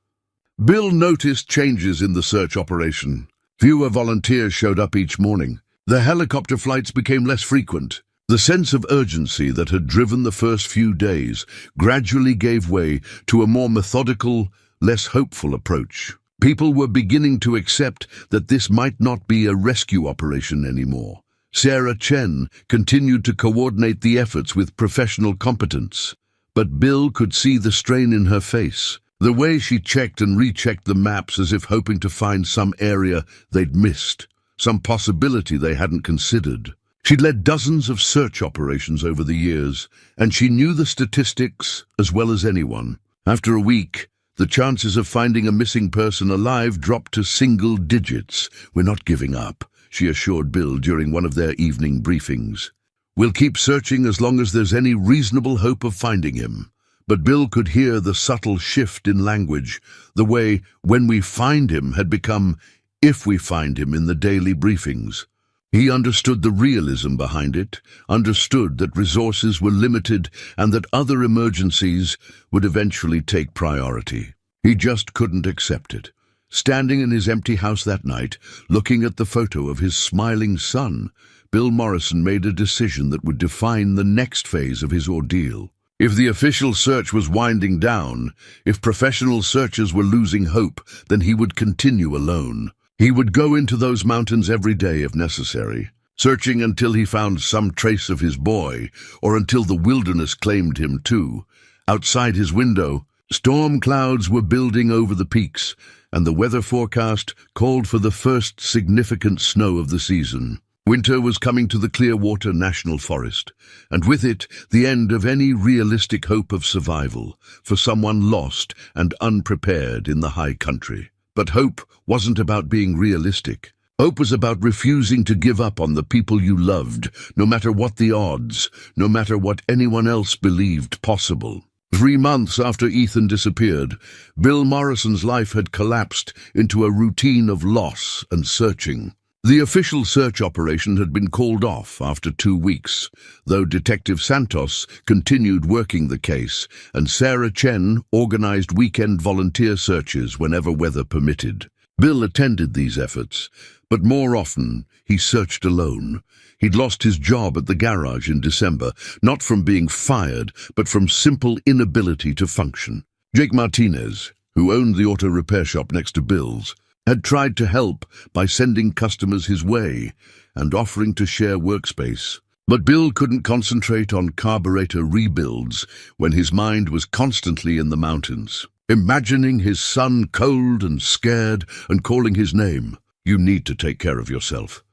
Bill noticed changes in the search operation. Fewer volunteers showed up each morning. The helicopter flights became less frequent. The sense of urgency that had driven the first few days gradually gave way to a more methodical, less hopeful approach. People were beginning to accept that this might not be a rescue operation anymore. Sarah Chen continued to coordinate the efforts with professional competence, but Bill could see the strain in her face, the way she checked and rechecked the maps as if hoping to find some area they'd missed, some possibility they hadn't considered. She'd led dozens of search operations over the years, and she knew the statistics as well as anyone. After a week, the chances of finding a missing person alive dropped to single digits. "We're not giving up," she assured Bill during one of their evening briefings. "We'll keep searching as long as there's any reasonable hope of finding him." But Bill could hear the subtle shift in language, the way "when we find him" had become "if we find him" in the daily briefings. He understood the realism behind it, understood that resources were limited and that other emergencies would eventually take priority. He just couldn't accept it. Standing in his empty house that night, looking at the photo of his smiling son, Bill Morrison made a decision that would define the next phase of his ordeal. If the official search was winding down, if professional searchers were losing hope, then he would continue alone. He would go into those mountains every day if necessary, searching until he found some trace of his boy, or until the wilderness claimed him too. Outside his window, storm clouds were building over the peaks, and the weather forecast called for the first significant snow of the season. Winter was coming to the Clearwater National Forest, and with it, the end of any realistic hope of survival for someone lost and unprepared in the high country. But hope wasn't about being realistic. Hope was about refusing to give up on the people you loved, no matter what the odds, no matter what anyone else believed possible. 3 months after Ethan disappeared, Bill Morrison's life had collapsed into a routine of loss and searching. The official search operation had been called off after 2 weeks, though Detective Santos continued working the case, and Sarah Chen organized weekend volunteer searches whenever weather permitted. Bill attended these efforts, but more often he searched alone. He'd lost his job at the garage in December, not from being fired, but from simple inability to function. Jake Martinez, who owned the auto repair shop next to Bill's, had tried to help by sending customers his way and offering to share workspace. But Bill couldn't concentrate on carburetor rebuilds when his mind was constantly in the mountains, imagining his son cold and scared and calling his name. "You need to take care of yourself,"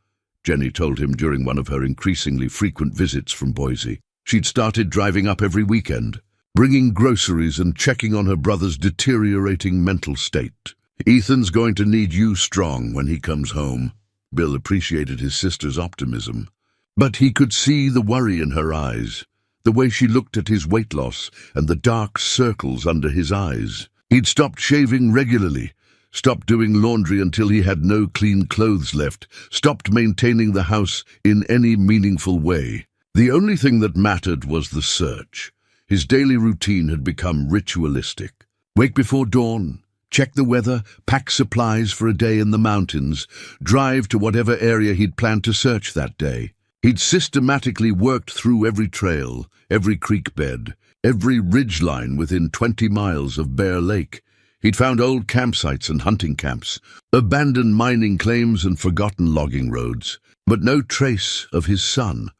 Jenny told him during one of her increasingly frequent visits from Boise. She'd started driving up every weekend, bringing groceries and checking on her brother's deteriorating mental state. "Ethan's going to need you strong when he comes home." Bill appreciated his sister's optimism, but he could see the worry in her eyes, the way she looked at his weight loss and the dark circles under his eyes. He'd stopped shaving regularly, stopped doing laundry until he had no clean clothes left, stopped maintaining the house in any meaningful way. The only thing that mattered was the search. His daily routine had become ritualistic. Wake before dawn, check the weather, pack supplies for a day in the mountains, drive to whatever area he'd planned to search that day. He'd systematically worked through every trail, every creek bed, every ridgeline within 20 miles of Bear Lake. He'd found old campsites and hunting camps, abandoned mining claims and forgotten logging roads, but no trace of his son.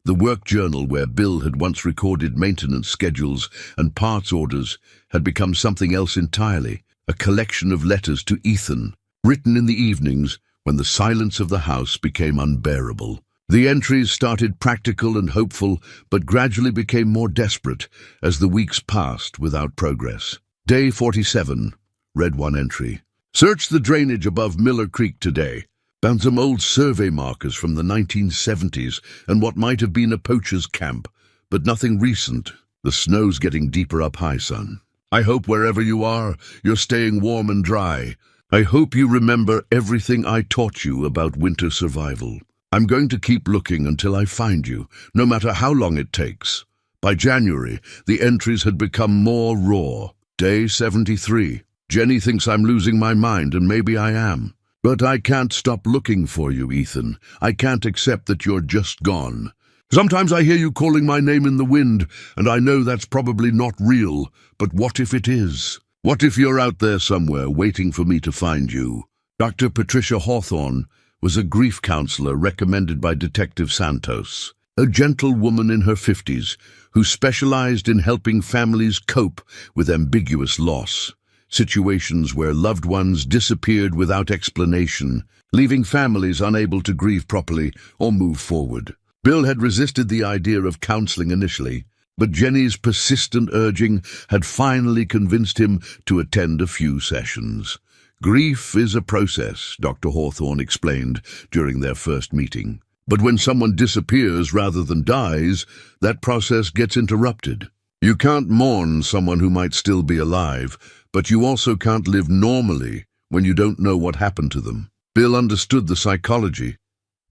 The work journal where Bill had once recorded maintenance schedules and parts orders had become something else entirely. A collection of letters to Ethan, written in the evenings when the silence of the house became unbearable. The entries started practical and hopeful, but gradually became more desperate as the weeks passed without progress. Day 47, read one entry. "Search the drainage above Miller Creek today. Found some old survey markers from the 1970s and what might have been a poacher's camp, but nothing recent. The snow's getting deeper up high, son. I hope wherever you are, you're staying warm and dry. I hope you remember everything I taught you about winter survival. I'm going to keep looking until I find you, no matter how long it takes." By January, the entries had become more raw. Day 73. "Jenny thinks I'm losing my mind, and maybe I am. But I can't stop looking for you, Ethan. I can't accept that you're just gone. Sometimes I hear you calling my name in the wind, and I know that's probably not real, but what if it is? What if you're out there somewhere waiting for me to find you?" Dr. Patricia Hawthorne was a grief counselor recommended by Detective Santos, a gentle woman in her 50s who specialized in helping families cope with ambiguous loss, situations where loved ones disappeared without explanation, leaving families unable to grieve properly or move forward. Bill had resisted the idea of counseling initially, but Jenny's persistent urging had finally convinced him to attend a few sessions. "Grief is a process," Dr. Hawthorne explained during their first meeting. "But when someone disappears rather than dies, that process gets interrupted. You can't mourn someone who might still be alive, but you also can't live normally when you don't know what happened to them." Bill understood the psychology,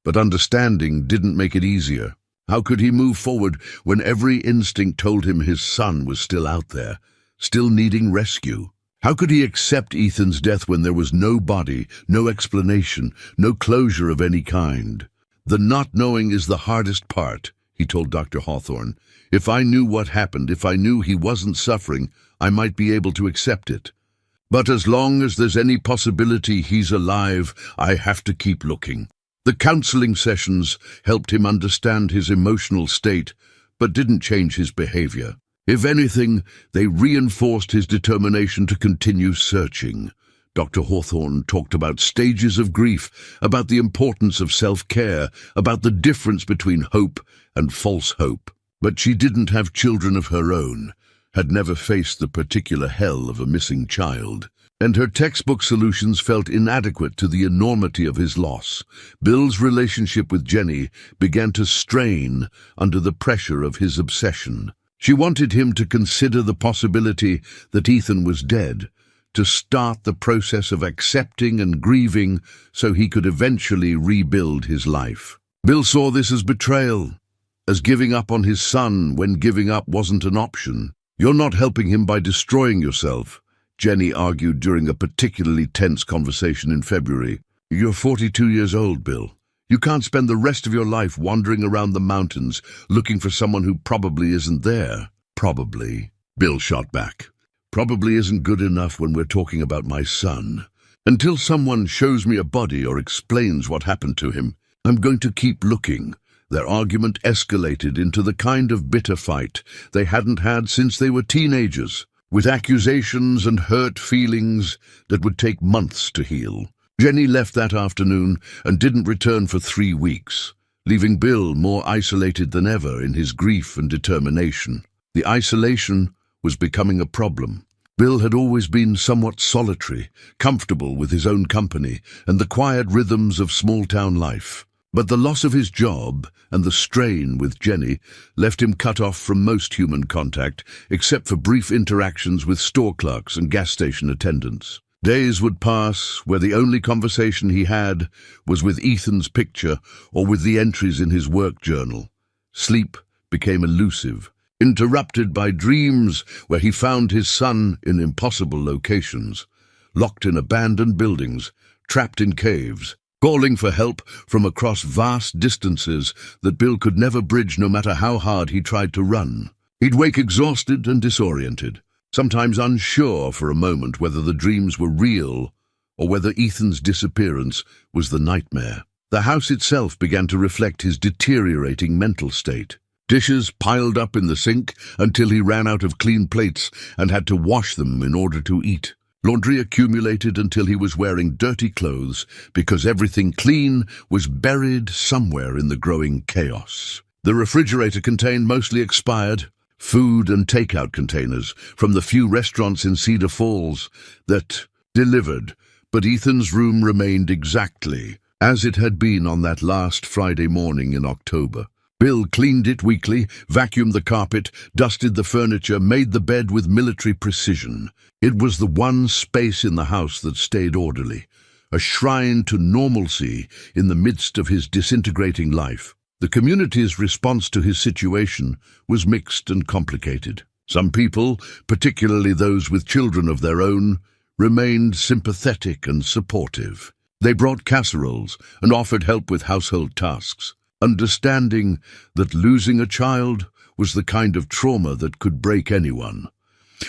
but understanding didn't make it easier. How could he move forward when every instinct told him his son was still out there, still needing rescue? How could he accept Ethan's death when there was no body, no explanation, no closure of any kind? "The not knowing is the hardest part," he told Dr. Hawthorne. "If I knew what happened, if I knew he wasn't suffering, I might be able to accept it. But as long as there's any possibility he's alive, I have to keep looking." The counseling sessions helped him understand his emotional state, but didn't change his behavior. If anything, they reinforced his determination to continue searching, Dr. Hawthorne talked about stages of grief, about the importance of self-care, about the difference between hope and false hope. But she didn't have children of her own, had never faced the particular hell of a missing child, and her textbook solutions felt inadequate to the enormity of his loss. Bill's relationship with Jenny began to strain under the pressure of his obsession. She wanted him to consider the possibility that Ethan was dead, to start the process of accepting and grieving so he could eventually rebuild his life. Bill saw this as betrayal, as giving up on his son when giving up wasn't an option. "You're not helping him by destroying yourself," Jenny argued during a particularly tense conversation in February. "You're 42 years old, Bill. You can't spend the rest of your life wandering around the mountains looking for someone who probably isn't there." "Probably," Bill shot back. "Probably isn't good enough when we're talking about my son. Until someone shows me a body or explains what happened to him, I'm going to keep looking." Their argument escalated into the kind of bitter fight they hadn't had since they were teenagers, with accusations and hurt feelings that would take months to heal. Jenny left that afternoon and didn't return for 3 weeks, leaving Bill more isolated than ever in his grief and determination. The isolation was becoming a problem. Bill had always been somewhat solitary, comfortable with his own company and the quiet rhythms of small-town life. But the loss of his job and the strain with Jenny left him cut off from most human contact, except for brief interactions with store clerks and gas station attendants. Days would pass where the only conversation he had was with Ethan's picture or with the entries in his work journal. Sleep became elusive, interrupted by dreams where he found his son in impossible locations, locked in abandoned buildings, trapped in caves, calling for help from across vast distances that Bill could never bridge no matter how hard he tried to run. He'd wake exhausted and disoriented, sometimes unsure for a moment whether the dreams were real or whether Ethan's disappearance was the nightmare. The house itself began to reflect his deteriorating mental state. Dishes piled up in the sink until he ran out of clean plates and had to wash them in order to eat. Laundry accumulated until he was wearing dirty clothes because everything clean was buried somewhere in the growing chaos. The refrigerator contained mostly expired food and takeout containers from the few restaurants in Cedar Falls that delivered, but Ethan's room remained exactly as it had been on that last Friday morning in October. Bill cleaned it weekly, vacuumed the carpet, dusted the furniture, made the bed with military precision. It was the one space in the house that stayed orderly, a shrine to normalcy in the midst of his disintegrating life. The community's response to his situation was mixed and complicated. Some people, particularly those with children of their own, remained sympathetic and supportive. They brought casseroles and offered help with household tasks, understanding that losing a child was the kind of trauma that could break anyone.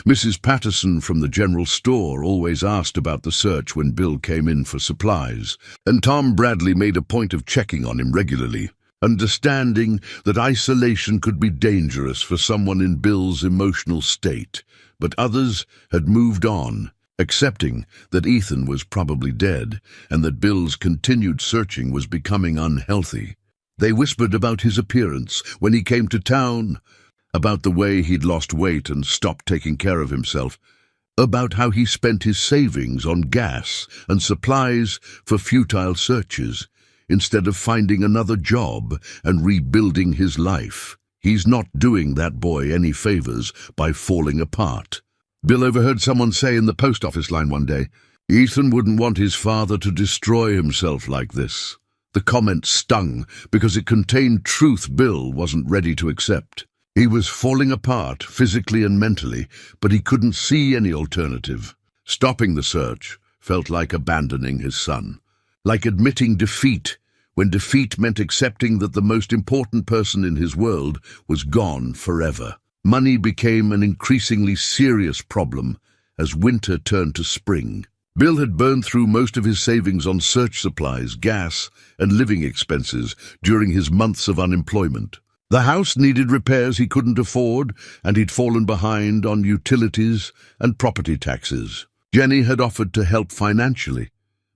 Mrs. Patterson from the general store always asked about the search when Bill came in for supplies, and Tom Bradley made a point of checking on him regularly, understanding that isolation could be dangerous for someone in Bill's emotional state, but others had moved on, accepting that Ethan was probably dead and that Bill's continued searching was becoming unhealthy. They whispered about his appearance when he came to town, about the way he'd lost weight and stopped taking care of himself, about how he spent his savings on gas and supplies for futile searches, instead of finding another job and rebuilding his life. He's not doing that boy any favors by falling apart. Bill overheard someone say in the post office line one day, "Ethan wouldn't want his father to destroy himself like this." The comment stung because it contained truth Bill wasn't ready to accept. He was falling apart physically and mentally, but he couldn't see any alternative. Stopping the search felt like abandoning his son, like admitting defeat when defeat meant accepting that the most important person in his world was gone forever. Money became an increasingly serious problem as winter turned to spring. Bill had burned through most of his savings on search supplies, gas, and living expenses during his months of unemployment. The house needed repairs he couldn't afford, and he'd fallen behind on utilities and property taxes. Jenny had offered to help financially,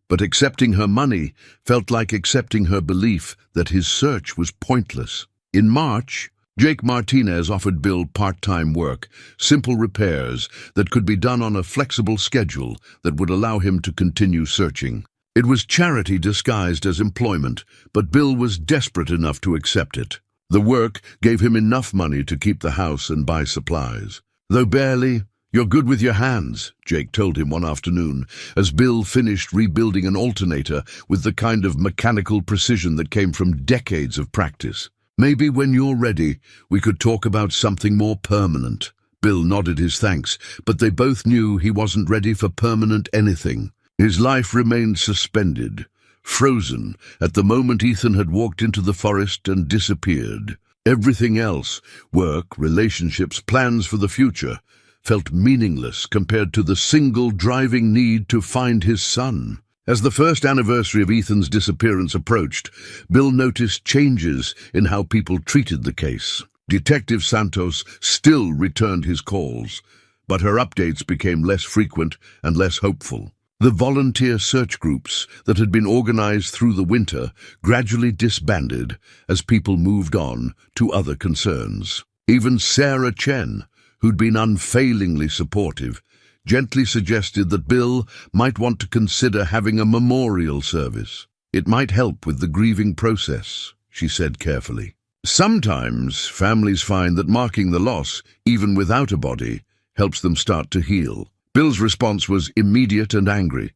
but accepting her money felt like accepting her belief that his search was pointless. In March, Jake Martinez offered Bill part-time work, simple repairs that could be done on a flexible schedule that would allow him to continue searching. It was charity disguised as employment, but Bill was desperate enough to accept it. The work gave him enough money to keep the house and buy supplies. Though barely, "You're good with your hands," Jake told him one afternoon, as Bill finished rebuilding an alternator with the kind of mechanical precision that came from decades of practice. "Maybe when you're ready, we could talk about something more permanent." Bill nodded his thanks, but they both knew he wasn't ready for permanent anything. His life remained suspended, frozen, at the moment Ethan had walked into the forest and disappeared. Everything else, work, relationships, plans for the future, felt meaningless compared to the single driving need to find his son. As the first anniversary of Ethan's disappearance approached, Bill noticed changes in how people treated the case. Detective Santos still returned his calls, but her updates became less frequent and less hopeful. The volunteer search groups that had been organized through the winter gradually disbanded as people moved on to other concerns. Even Sarah Chen, who'd been unfailingly supportive, gently suggested that Bill might want to consider having a memorial service. "It might help with the grieving process," she said carefully. Sometimes families find that marking the loss, even without a body, helps them start to heal. Bill's response was immediate and angry.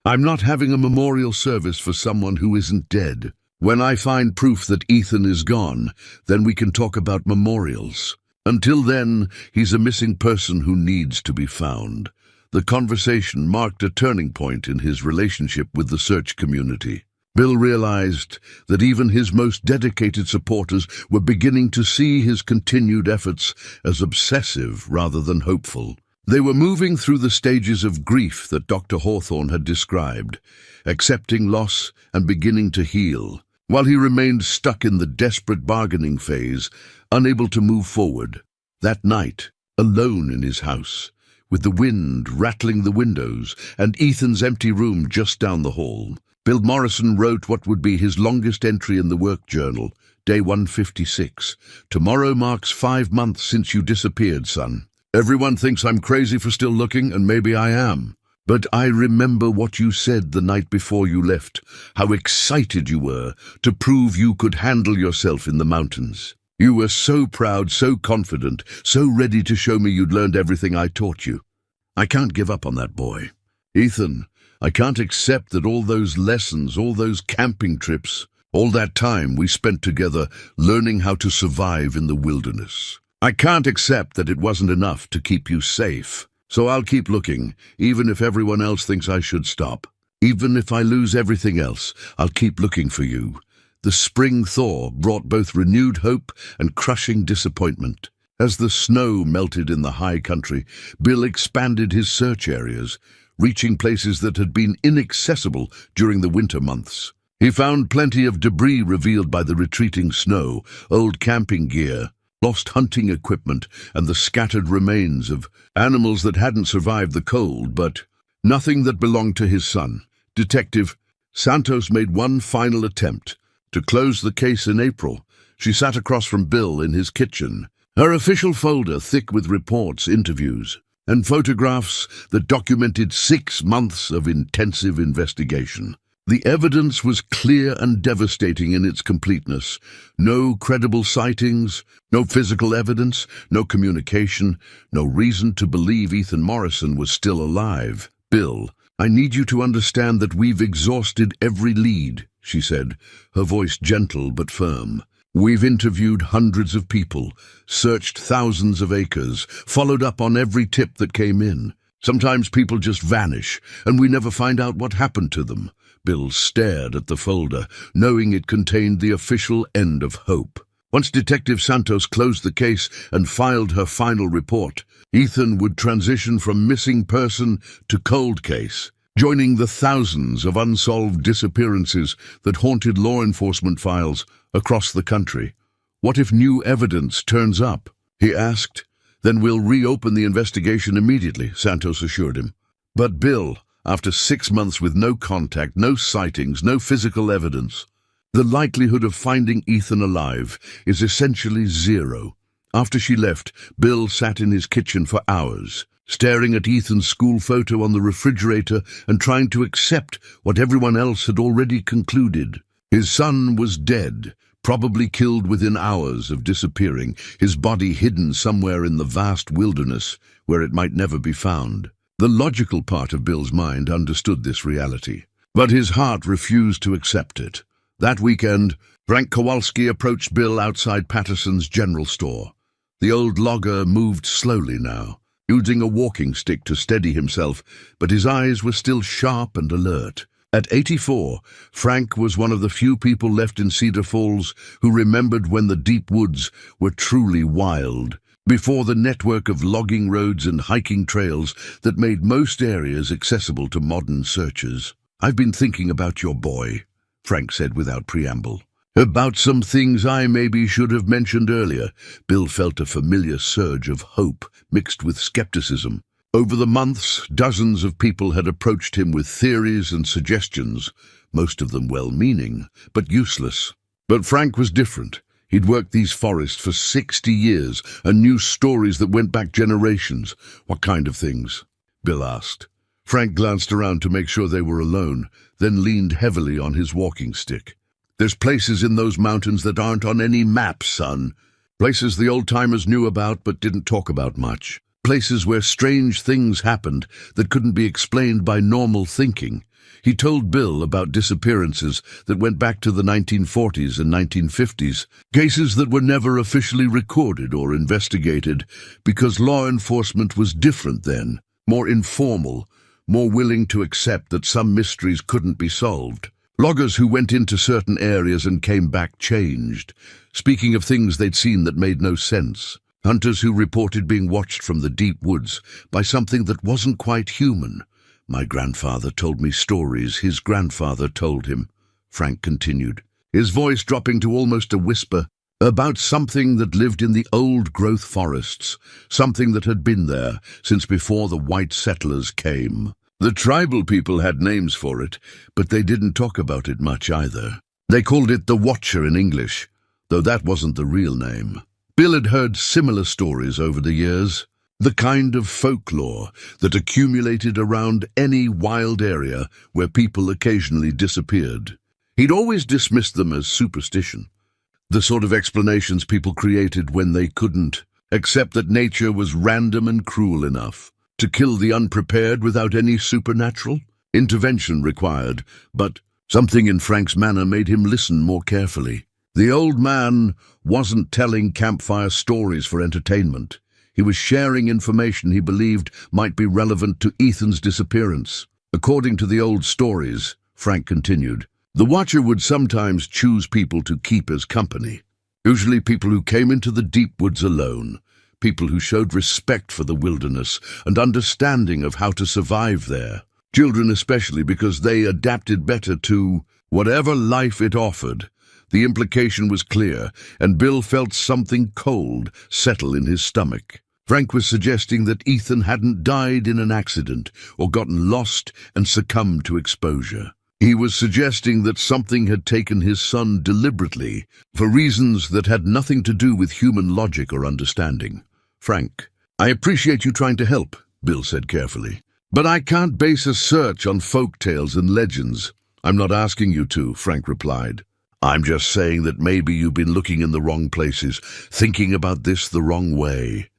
"I'm not having a memorial service for someone who isn't dead. When I find proof that Ethan is gone, then we can talk about memorials. Until then, he's a missing person who needs to be found." The conversation marked a turning point in his relationship with the search community. Bill realized that even his most dedicated supporters were beginning to see his continued efforts as obsessive rather than hopeful. They were moving through the stages of grief that Dr. Hawthorne had described, accepting loss and beginning to heal, while he remained stuck in the desperate bargaining phase, unable to move forward. That night, alone in his house, with the wind rattling the windows and Ethan's empty room just down the hall, Bill Morrison wrote what would be his longest entry in the work journal, day 156. "Tomorrow marks 5 months since you disappeared, son. Everyone thinks I'm crazy for still looking, and maybe I am. But I remember what you said the night before you left, how excited you were to prove you could handle yourself in the mountains. You were so proud, so confident, so ready to show me you'd learned everything I taught you. I can't give up on that boy. Ethan, I can't accept that all those lessons, all those camping trips, all that time we spent together learning how to survive in the wilderness. I can't accept that it wasn't enough to keep you safe. So I'll keep looking, even if everyone else thinks I should stop. Even if I lose everything else, I'll keep looking for you." The spring thaw brought both renewed hope and crushing disappointment. As the snow melted in the high country, Bill expanded his search areas, reaching places that had been inaccessible during the winter months. He found plenty of debris revealed by the retreating snow, old camping gear, lost hunting equipment, and the scattered remains of animals that hadn't survived the cold, but nothing that belonged to his son. Detective Santos made one final attempt to close the case in April. She sat across from Bill in his kitchen, her official folder thick with reports, interviews, and photographs that documented 6 months of intensive investigation. The evidence was clear and devastating in its completeness. No credible sightings, no physical evidence, no communication, no reason to believe Ethan Morrison was still alive. "Bill, I need you to understand that we've exhausted every lead," she said, her voice gentle but firm. "We've interviewed hundreds of people, searched thousands of acres, followed up on every tip that came in. Sometimes people just vanish, and we never find out what happened to them." Bill stared at the folder, knowing it contained the official end of hope. Once Detective Santos closed the case and filed her final report, Ethan would transition from missing person to cold case, joining the thousands of unsolved disappearances that haunted law enforcement files across the country. "What if new evidence turns up?" he asked. "Then we'll reopen the investigation immediately," Santos assured him. But Bill, after 6 months with no contact, no sightings, no physical evidence, the likelihood of finding Ethan alive is essentially zero. After she left, Bill sat in his kitchen for hours, staring at Ethan's school photo on the refrigerator and trying to accept what everyone else had already concluded. His son was dead, probably killed within hours of disappearing, his body hidden somewhere in the vast wilderness where it might never be found. The logical part of Bill's mind understood this reality, but his heart refused to accept it. That weekend, Frank Kowalski approached Bill outside Patterson's general store. The old logger moved slowly now, using a walking stick to steady himself, but his eyes were still sharp and alert. At 84, Frank was one of the few people left in Cedar Falls who remembered when the deep woods were truly wild, before the network of logging roads and hiking trails that made most areas accessible to modern searchers. "I've been thinking about your boy," Frank said without preamble. "About some things I maybe should have mentioned earlier." Bill felt a familiar surge of hope mixed with skepticism. Over the months, dozens of people had approached him with theories and suggestions, most of them well-meaning, but useless. But Frank was different. He'd worked these forests for 60 years and knew stories that went back generations. "What kind of things?" Bill asked. Frank glanced around to make sure they were alone, then leaned heavily on his walking stick. "There's places in those mountains that aren't on any map, son. Places the old-timers knew about but didn't talk about much. Places where strange things happened that couldn't be explained by normal thinking." He told Bill about disappearances that went back to the 1940s and 1950s, cases that were never officially recorded or investigated because law enforcement was different then, more informal, more willing to accept that some mysteries couldn't be solved. Loggers who went into certain areas and came back changed, speaking of things they'd seen that made no sense. Hunters who reported being watched from the deep woods by something that wasn't quite human. "My grandfather told me stories his grandfather told him," Frank continued, his voice dropping to almost a whisper, "about something that lived in the old-growth forests, something that had been there since before the white settlers came. The tribal people had names for it, but they didn't talk about it much either. They called it the Watcher in English, though that wasn't the real name." Bill had heard similar stories over the years, the kind of folklore that accumulated around any wild area where people occasionally disappeared. He'd always dismissed them as superstition, the sort of explanations people created when they couldn't accept that nature was random and cruel enough to kill the unprepared without any supernatural intervention required. But something in Frank's manner made him listen more carefully. The old man wasn't telling campfire stories for entertainment. He was sharing information he believed might be relevant to Ethan's disappearance. "According to the old stories," Frank continued, "the Watcher would sometimes choose people to keep as company. Usually people who came into the deep woods alone, people who showed respect for the wilderness and understanding of how to survive there. Children especially, because they adapted better to whatever life it offered." The implication was clear, and Bill felt something cold settle in his stomach. Frank was suggesting that Ethan hadn't died in an accident or gotten lost and succumbed to exposure. He was suggesting that something had taken his son deliberately, for reasons that had nothing to do with human logic or understanding. "Frank, I appreciate you trying to help," Bill said carefully, "but I can't base a search on folk tales and legends." "I'm not asking you to," Frank replied. "I'm just saying that maybe you've been looking in the wrong places, thinking about this the wrong way.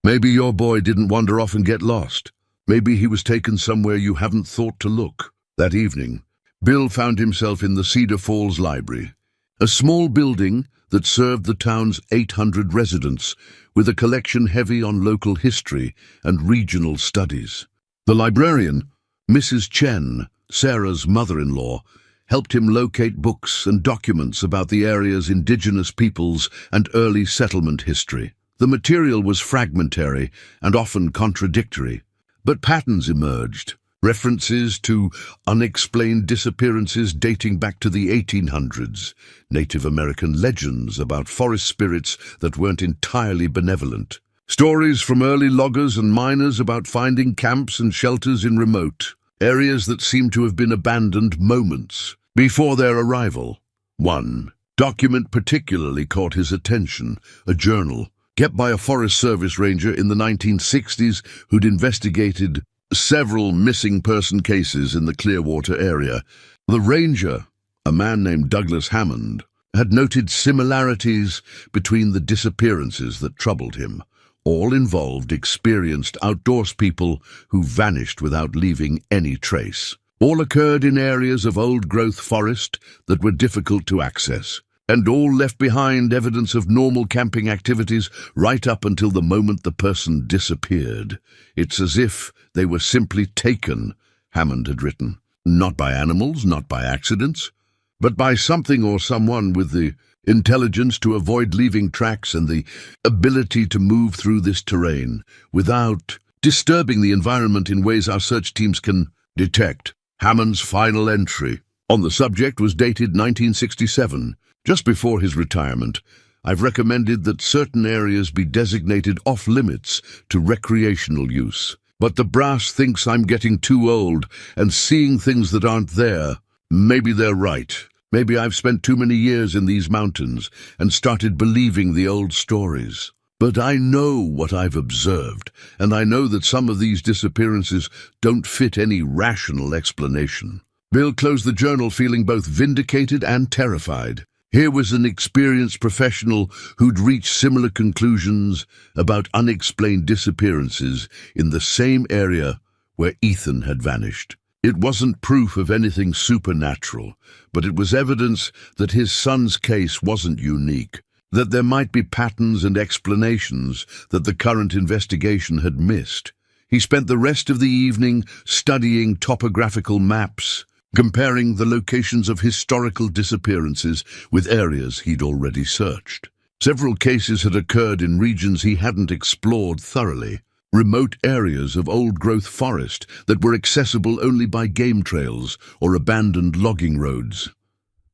Maybe your boy didn't wander off and get lost. Maybe he was taken somewhere you haven't thought to look." That evening, Bill found himself in the Cedar Falls Library, a small building that served the town's 800 residents, with a collection heavy on local history and regional studies. The librarian, Mrs. Chen, Sarah's mother-in-law, helped him locate books and documents about the area's indigenous peoples and early settlement history. The material was fragmentary and often contradictory, but patterns emerged. References to unexplained disappearances dating back to the 1800s, Native American legends about forest spirits that weren't entirely benevolent, Stories from early loggers and miners about finding camps and shelters in remote areas that seem to have been abandoned moments before their arrival. One document particularly caught his attention, a journal kept by a Forest Service ranger in the 1960s who'd investigated several missing person cases in the Clearwater area. The ranger, a man named Douglas Hammond, had noted similarities between the disappearances that troubled him. All involved experienced outdoors people who vanished without leaving any trace. All occurred in areas of old-growth forest that were difficult to access, and all left behind evidence of normal camping activities right up until the moment the person disappeared. It's as if they were simply taken, Hammond had written. Not by animals, not by accidents, but by something or someone with the intelligence to avoid leaving tracks and the ability to move through this terrain without disturbing the environment in ways our search teams can detect. Hammond's final entry on the subject was dated 1967, just before his retirement. I've recommended that certain areas be designated off-limits to recreational use, but the brass thinks I'm getting too old and seeing things that aren't there. Maybe they're right. Maybe I've spent too many years in these mountains and started believing the old stories. But I know what I've observed, and I know that some of these disappearances don't fit any rational explanation. Bill closed the journal feeling both vindicated and terrified. Here was an experienced professional who'd reached similar conclusions about unexplained disappearances in the same area where Ethan had vanished. It wasn't proof of anything supernatural, but it was evidence that his son's case wasn't unique, that there might be patterns and explanations that the current investigation had missed. He spent the rest of the evening studying topographical maps, comparing the locations of historical disappearances with areas he'd already searched. Several cases had occurred in regions he hadn't explored thoroughly. Remote areas of old-growth forest that were accessible only by game trails or abandoned logging roads.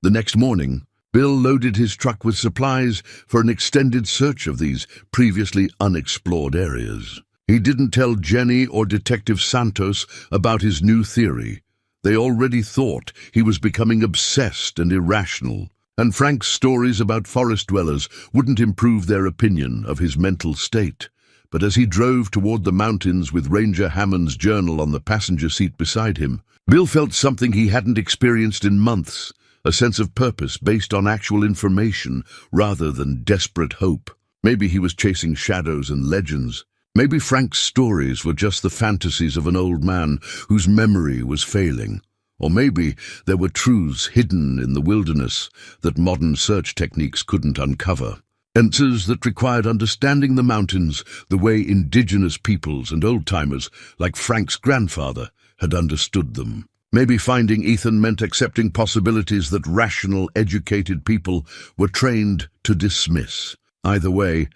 The next morning, Bill loaded his truck with supplies for an extended search of these previously unexplored areas. He didn't tell Jenny or Detective Santos about his new theory. They already thought he was becoming obsessed and irrational, and Frank's stories about forest dwellers wouldn't improve their opinion of his mental state. But as he drove toward the mountains with Ranger Hammond's journal on the passenger seat beside him, Bill felt something he hadn't experienced in months, a sense of purpose based on actual information rather than desperate hope. Maybe he was chasing shadows and legends. Maybe Frank's stories were just the fantasies of an old man whose memory was failing. Or maybe there were truths hidden in the wilderness that modern search techniques couldn't uncover. Answers that required understanding the mountains the way indigenous peoples and old-timers like Frank's grandfather had understood them. Maybe finding Ethan meant accepting possibilities that rational, educated people were trained to dismiss. Either way,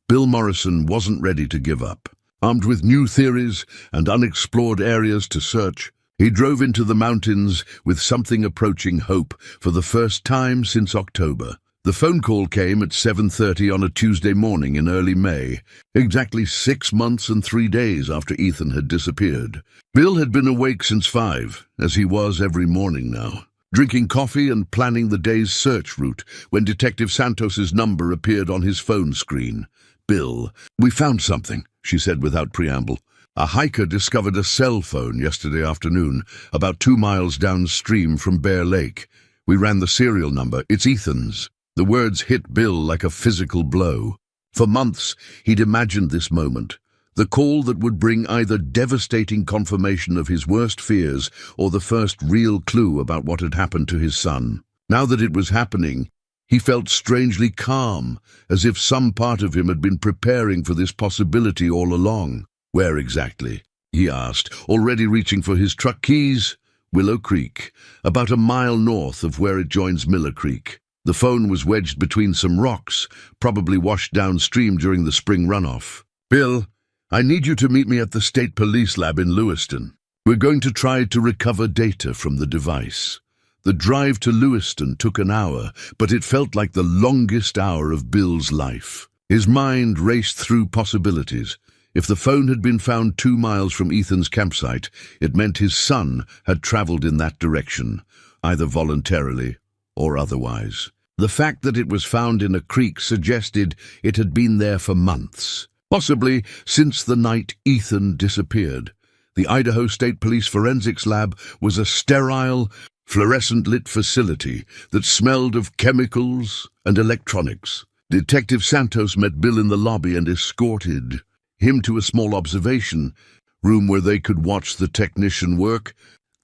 Bill Morrison wasn't ready to give up. Armed with new theories and unexplored areas to search, he drove into the mountains with something approaching hope for the first time since October. The phone call came at 7:30 on a Tuesday morning in early May, exactly 6 months and 3 days after Ethan had disappeared. Bill had been awake since 5, as he was every morning now, drinking coffee and planning the day's search route when Detective Santos's number appeared on his phone screen. "Bill, we found something," she said without preamble. "A hiker discovered a cell phone yesterday afternoon, about 2 miles downstream from Bear Lake. We ran the serial number. It's Ethan's." The words hit Bill like a physical blow. For months, he'd imagined this moment, the call that would bring either devastating confirmation of his worst fears or the first real clue about what had happened to his son. Now that it was happening, he felt strangely calm, as if some part of him had been preparing for this possibility all along. "Where exactly?" he asked, already reaching for his truck keys. "Willow Creek, about a mile north of where it joins Miller Creek." The phone was wedged between some rocks, probably washed downstream during the spring runoff. "Bill, I need you to meet me at the State Police Lab in Lewiston. We're going to try to recover data from the device." The drive to Lewiston took an hour, but it felt like the longest hour of Bill's life. His mind raced through possibilities. If the phone had been found 2 miles from Ethan's campsite, it meant his son had traveled in that direction, either voluntarily or otherwise. The fact that it was found in a creek suggested it had been there for months, possibly since the night Ethan disappeared. The Idaho State Police Forensics Lab was a sterile, fluorescent-lit facility that smelled of chemicals and electronics. Detective Santos met Bill in the lobby and escorted him to a small observation room where they could watch the technician work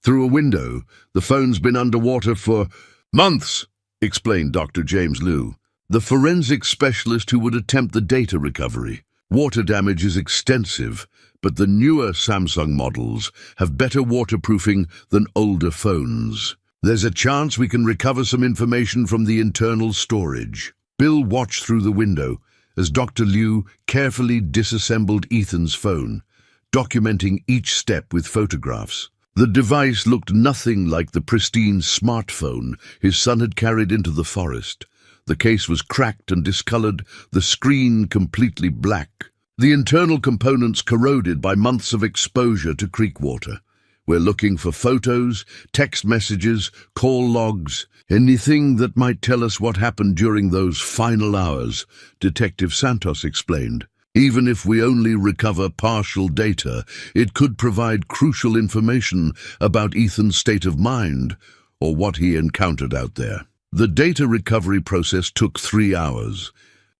through a window. The phone's been underwater for months, explained Dr. James Liu, the forensic specialist who would attempt the data recovery. Water damage is extensive, but the newer Samsung models have better waterproofing than older phones. There's a chance we can recover some information from the internal storage. Bill watched through the window as Dr. Liu carefully disassembled Ethan's phone, documenting each step with photographs. The device looked nothing like the pristine smartphone his son had carried into the forest. The case was cracked and discolored, the screen completely black. The internal components corroded by months of exposure to creek water. We're looking for photos, text messages, call logs, anything that might tell us what happened during those final hours, Detective Santos explained. Even if we only recover partial data, it could provide crucial information about Ethan's state of mind or what he encountered out there. The data recovery process took 3 hours,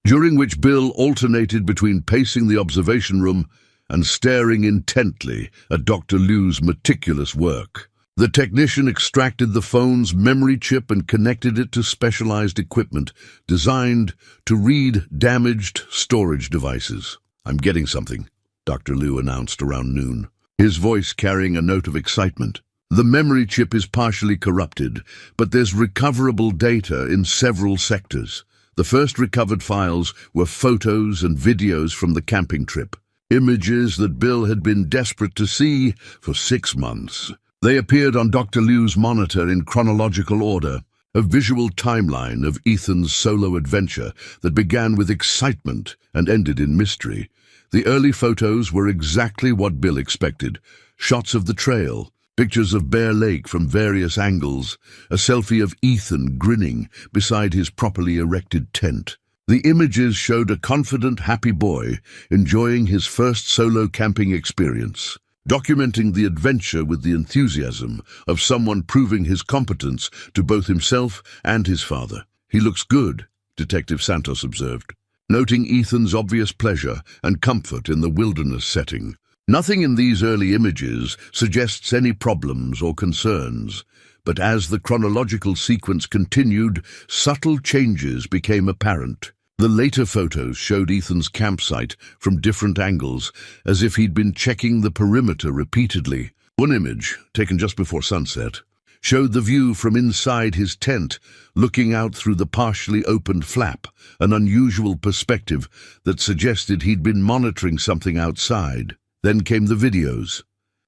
during which Bill alternated between pacing the observation room and staring intently at Dr. Liu's meticulous work. The technician extracted the phone's memory chip and connected it to specialized equipment designed to read damaged storage devices. "I'm getting something," Dr. Liu announced around noon, his voice carrying a note of excitement. "The memory chip is partially corrupted, but there's recoverable data in several sectors. The first recovered files were photos and videos from the camping trip, images that Bill had been desperate to see for 6 months. They appeared on Dr. Liu's monitor in chronological order, a visual timeline of Ethan's solo adventure that began with excitement and ended in mystery. The early photos were exactly what Bill expected: shots of the trail, pictures of Bear Lake from various angles, a selfie of Ethan grinning beside his properly erected tent. The images showed a confident, happy boy enjoying his first solo camping experience, documenting the adventure with the enthusiasm of someone proving his competence to both himself and his father. "He looks good," Detective Santos observed, noting Ethan's obvious pleasure and comfort in the wilderness setting. Nothing in these early images suggests any problems or concerns, but as the chronological sequence continued, subtle changes became apparent. The later photos showed Ethan's campsite from different angles, as if he'd been checking the perimeter repeatedly. One image, taken just before sunset, showed the view from inside his tent, looking out through the partially opened flap, an unusual perspective that suggested he'd been monitoring something outside. Then came the videos,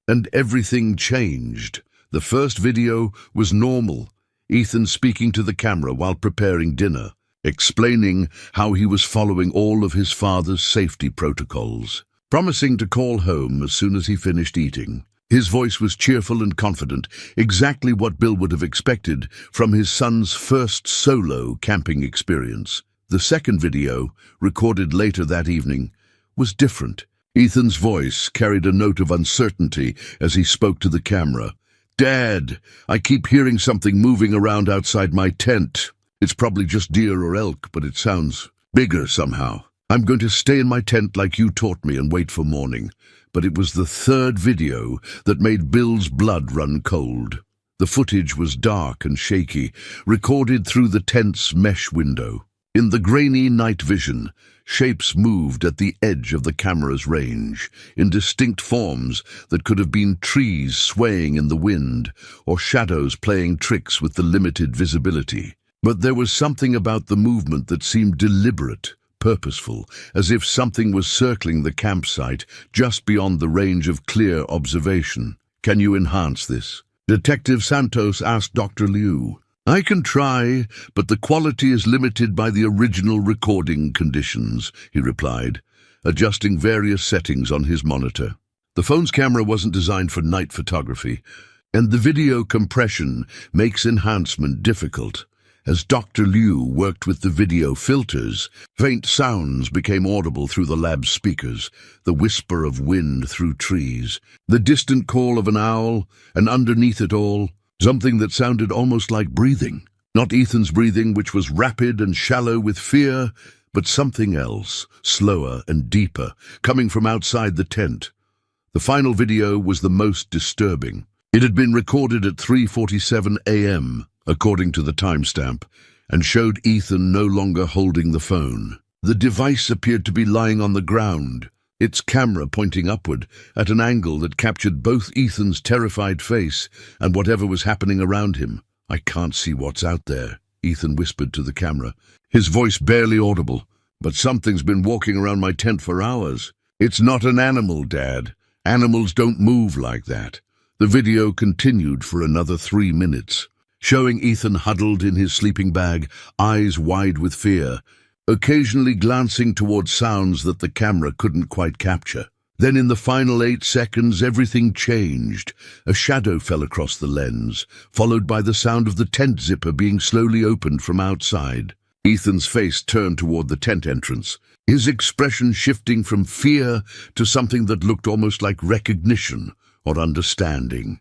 and everything changed. The first video was normal, Ethan speaking to the camera while preparing dinner, explaining how he was following all of his father's safety protocols, promising to call home as soon as he finished eating. His voice was cheerful and confident, exactly what Bill would have expected from his son's first solo camping experience. The second video, recorded later that evening, was different. Ethan's voice carried a note of uncertainty as he spoke to the camera. "Dad, I keep hearing something moving around outside my tent. It's probably just deer or elk, but it sounds bigger somehow. I'm going to stay in my tent like you taught me and wait for morning." But it was the third video that made Bill's blood run cold. The footage was dark and shaky, recorded through the tent's mesh window. In the grainy night vision, shapes moved at the edge of the camera's range, in distinct forms that could have been trees swaying in the wind, or shadows playing tricks with the limited visibility. But there was something about the movement that seemed deliberate, purposeful, as if something was circling the campsite just beyond the range of clear observation. "Can you enhance this?" Detective Santos asked Dr. Liu. "I can try, but the quality is limited by the original recording conditions," he replied, adjusting various settings on his monitor. The phone's camera wasn't designed for night photography, and the video compression makes enhancement difficult. As Dr. Liu worked with the video filters, faint sounds became audible through the lab's speakers, the whisper of wind through trees, the distant call of an owl, and underneath it all, something that sounded almost like breathing. Not Ethan's breathing, which was rapid and shallow with fear, but something else, slower and deeper, coming from outside the tent. The final video was the most disturbing. It had been recorded at 3:47 a.m., according to the timestamp, and showed Ethan no longer holding the phone. The device appeared to be lying on the ground, its camera pointing upward at an angle that captured both Ethan's terrified face and whatever was happening around him. "I can't see what's out there," Ethan whispered to the camera, his voice barely audible. "But something's been walking around my tent for hours." "It's not an animal, Dad. Animals don't move like that." The video continued for another 3 minutes, showing Ethan huddled in his sleeping bag, eyes wide with fear, occasionally glancing towards sounds that the camera couldn't quite capture. Then in the final 8 seconds, everything changed. A shadow fell across the lens, followed by the sound of the tent zipper being slowly opened from outside. Ethan's face turned toward the tent entrance, his expression shifting from fear to something that looked almost like recognition or understanding.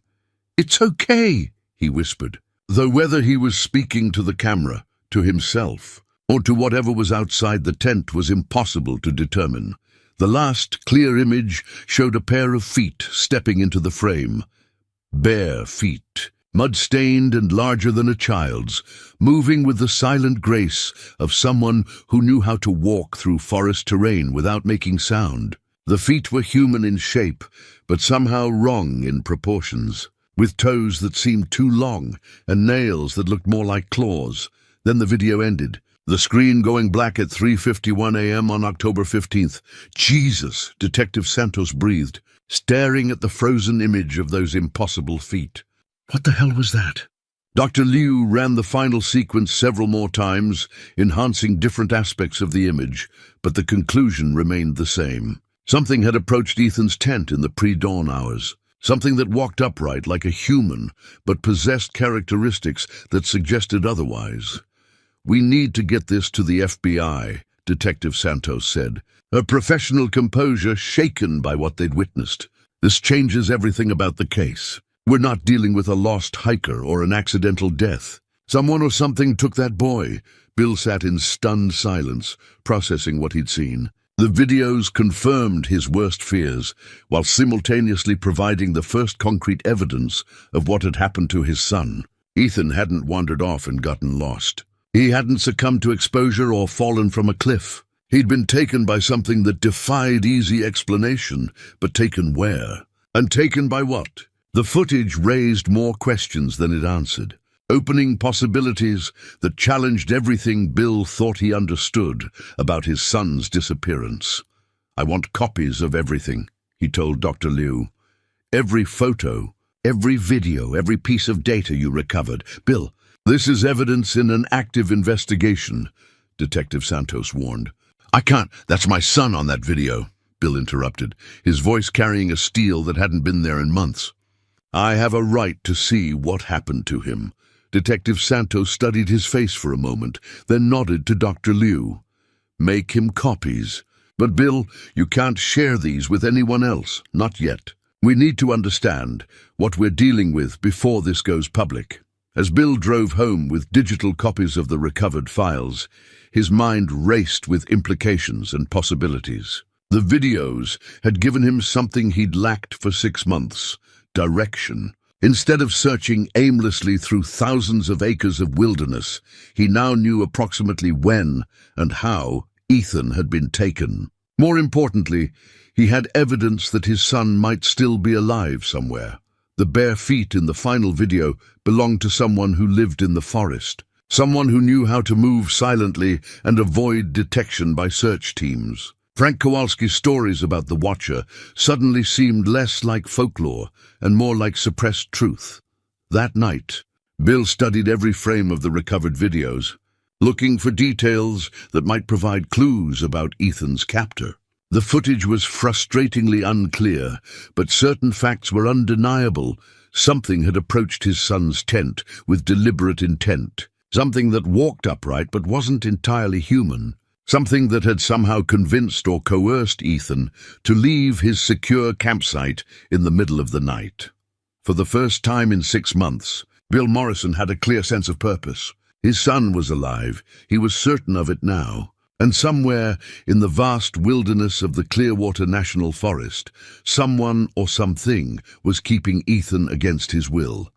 "It's okay," he whispered, though whether he was speaking to the camera, to himself, or to whatever was outside the tent was impossible to determine. The last clear image showed a pair of feet stepping into the frame. Bare feet, mud-stained and larger than a child's, moving with the silent grace of someone who knew how to walk through forest terrain without making sound. The feet were human in shape, but somehow wrong in proportions, with toes that seemed too long and nails that looked more like claws. Then the video ended, the screen going black at 3:51 a.m. on October 15th. "Jesus," Detective Santos breathed, staring at the frozen image of those impossible feet. "What the hell was that?" Dr. Liu ran the final sequence several more times, enhancing different aspects of the image, but the conclusion remained the same. Something had approached Ethan's tent in the pre-dawn hours. Something that walked upright like a human, but possessed characteristics that suggested otherwise. "We need to get this to the FBI," Detective Santos said, her professional composure shaken by what they'd witnessed. "This changes everything about the case. We're not dealing with a lost hiker or an accidental death. Someone or something took that boy." Bill sat in stunned silence, processing what he'd seen. The videos confirmed his worst fears, while simultaneously providing the first concrete evidence of what had happened to his son. Ethan hadn't wandered off and gotten lost. He hadn't succumbed to exposure or fallen from a cliff. He'd been taken by something that defied easy explanation, but taken where? And taken by what? The footage raised more questions than it answered, opening possibilities that challenged everything Bill thought he understood about his son's disappearance. "I want copies of everything," he told Dr. Liu. "Every photo, every video, every piece of data you recovered. Bill, this is evidence in an active investigation," Detective Santos warned. "I can't. That's my son on that video," Bill interrupted, his voice carrying a steel that hadn't been there in months. "I have a right to see what happened to him." Detective Santos studied his face for a moment, then nodded to Dr. Liu. "Make him copies. But Bill, you can't share these with anyone else, not yet. We need to understand what we're dealing with before this goes public." As Bill drove home with digital copies of the recovered files, his mind raced with implications and possibilities. The videos had given him something he'd lacked for 6 months: direction. Instead of searching aimlessly through thousands of acres of wilderness, he now knew approximately when and how Ethan had been taken. More importantly, he had evidence that his son might still be alive somewhere. The bare feet in the final video belonged to someone who lived in the forest, someone who knew how to move silently and avoid detection by search teams. Frank Kowalski's stories about the Watcher suddenly seemed less like folklore and more like suppressed truth. That night, Bill studied every frame of the recovered videos, looking for details that might provide clues about Ethan's captor. The footage was frustratingly unclear, but certain facts were undeniable. Something had approached his son's tent with deliberate intent. Something that walked upright but wasn't entirely human. Something that had somehow convinced or coerced Ethan to leave his secure campsite in the middle of the night. For the first time in 6 months, Bill Morrison had a clear sense of purpose. His son was alive, he was certain of it now, and somewhere in the vast wilderness of the Clearwater National Forest, someone or something was keeping Ethan against his will.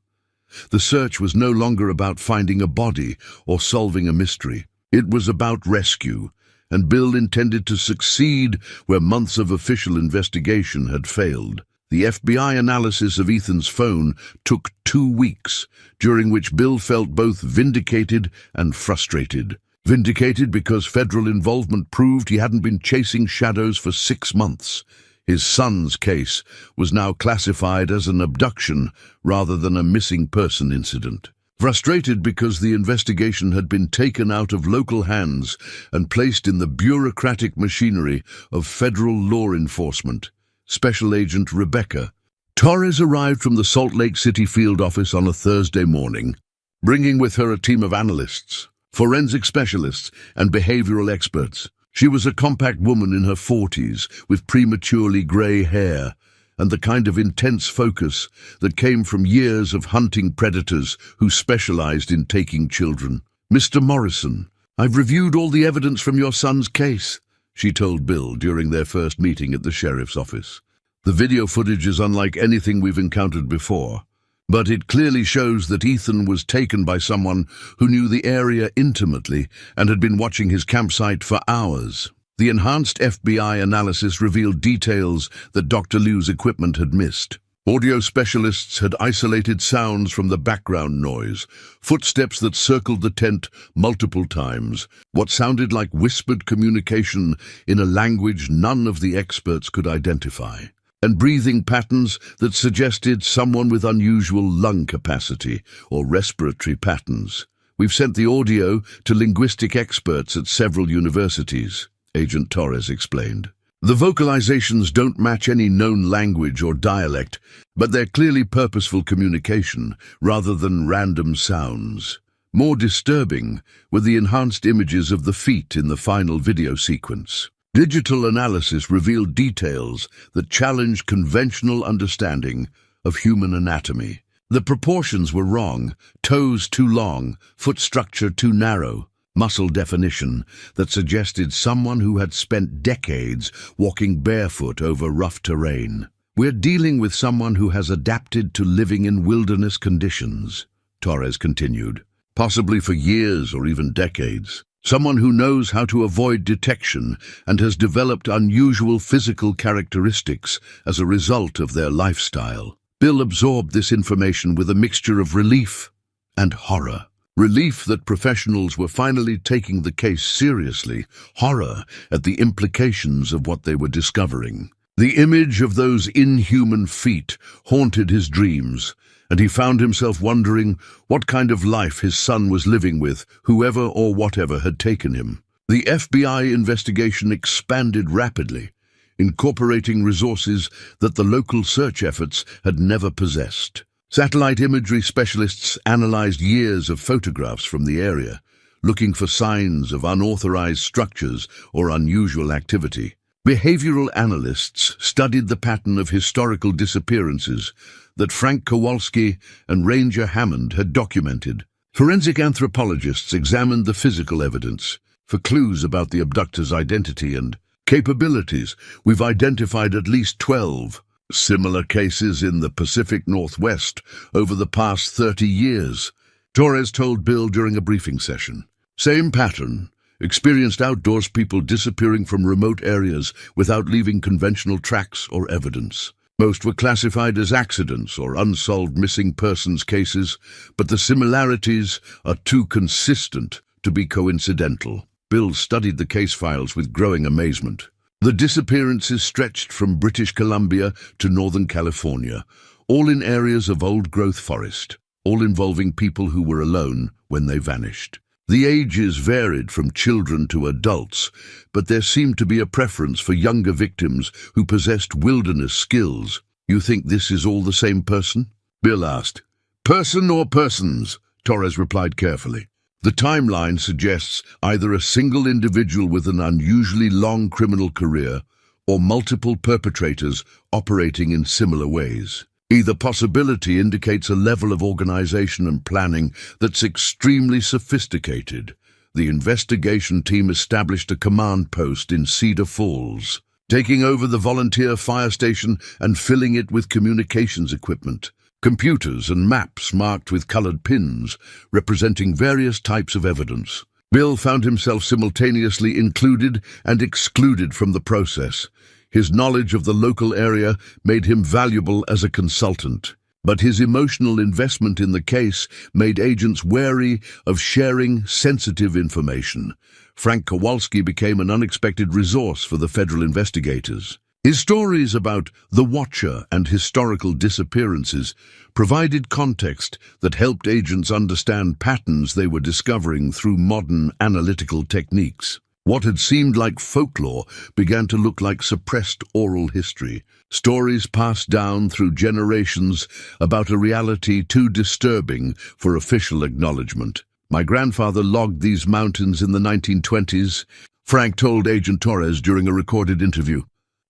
The search was no longer about finding a body or solving a mystery. It was about rescue, and Bill intended to succeed where months of official investigation had failed. The FBI analysis of Ethan's phone took 2 weeks, during which Bill felt both vindicated and frustrated. Vindicated because federal involvement proved he hadn't been chasing shadows for 6 months. His son's case was now classified as an abduction rather than a missing person incident. Frustrated because the investigation had been taken out of local hands and placed in the bureaucratic machinery of federal law enforcement. Special Agent Rebecca Torres arrived from the Salt Lake City field office on a Thursday morning, bringing with her a team of analysts, forensic specialists, and behavioral experts. She was a compact woman in her 40s with prematurely gray hair and the kind of intense focus that came from years of hunting predators who specialized in taking children. "Mr. Morrison, I've reviewed all the evidence from your son's case," she told Bill during their first meeting at the sheriff's office. "The video footage is unlike anything we've encountered before, but it clearly shows that Ethan was taken by someone who knew the area intimately and had been watching his campsite for hours." The enhanced FBI analysis revealed details that Dr. Liu's equipment had missed. Audio specialists had isolated sounds from the background noise, footsteps that circled the tent multiple times, what sounded like whispered communication in a language none of the experts could identify, and breathing patterns that suggested someone with unusual lung capacity or respiratory patterns. "We've sent the audio to linguistic experts at several universities," Agent Torres explained. "The vocalizations don't match any known language or dialect, but they're clearly purposeful communication rather than random sounds. More disturbing were the enhanced images of the feet in the final video sequence. Digital analysis revealed details that challenged conventional understanding of human anatomy. The proportions were wrong, toes too long, foot structure too narrow, muscle definition that suggested someone who had spent decades walking barefoot over rough terrain. We're dealing with someone who has adapted to living in wilderness conditions," Torres continued, "possibly for years or even decades. Someone who knows how to avoid detection and has developed unusual physical characteristics as a result of their lifestyle." Bill absorbed this information with a mixture of relief and horror. Relief that professionals were finally taking the case seriously, horror at the implications of what they were discovering. The image of those inhuman feet haunted his dreams, and he found himself wondering what kind of life his son was living with whoever or whatever had taken him. The FBI investigation expanded rapidly, incorporating resources that the local search efforts had never possessed. Satellite imagery specialists analyzed years of photographs from the area, looking for signs of unauthorized structures or unusual activity. Behavioral analysts studied the pattern of historical disappearances that Frank Kowalski and Ranger Hammond had documented. Forensic anthropologists examined the physical evidence for clues about the abductor's identity and capabilities. "We've identified at least 12 similar cases in the Pacific Northwest over the past 30 years, Torres told Bill during a briefing session. "Same pattern, experienced outdoors people disappearing from remote areas without leaving conventional tracks or evidence. Most were classified as accidents or unsolved missing persons cases, but the similarities are too consistent to be coincidental." Bill studied the case files with growing amazement. The disappearances stretched from British Columbia to Northern California, all in areas of old-growth forest. all involving people who were alone when they vanished. The ages varied from children to adults, but there seemed to be a preference for younger victims who possessed wilderness skills. "You think this is all the same person?" Bill asked. "Person or persons?" Torres replied carefully. "The timeline suggests either a single individual with an unusually long criminal career or multiple perpetrators operating in similar ways. Either possibility indicates a level of organization and planning that's extremely sophisticated." The investigation team established a command post in Cedar Falls, taking over the volunteer fire station and filling it with communications equipment. Computers and maps marked with colored pins, representing various types of evidence. Bill found himself simultaneously included and excluded from the process. His knowledge of the local area made him valuable as a consultant, but his emotional investment in the case made agents wary of sharing sensitive information. Frank Kowalski became an unexpected resource for the federal investigators. His stories about the Watcher and historical disappearances provided context that helped agents understand patterns they were discovering through modern analytical techniques. What had seemed like folklore began to look like suppressed oral history, stories passed down through generations about a reality too disturbing for official acknowledgement. "My grandfather logged these mountains in the 1920s, Frank told Agent Torres during a recorded interview.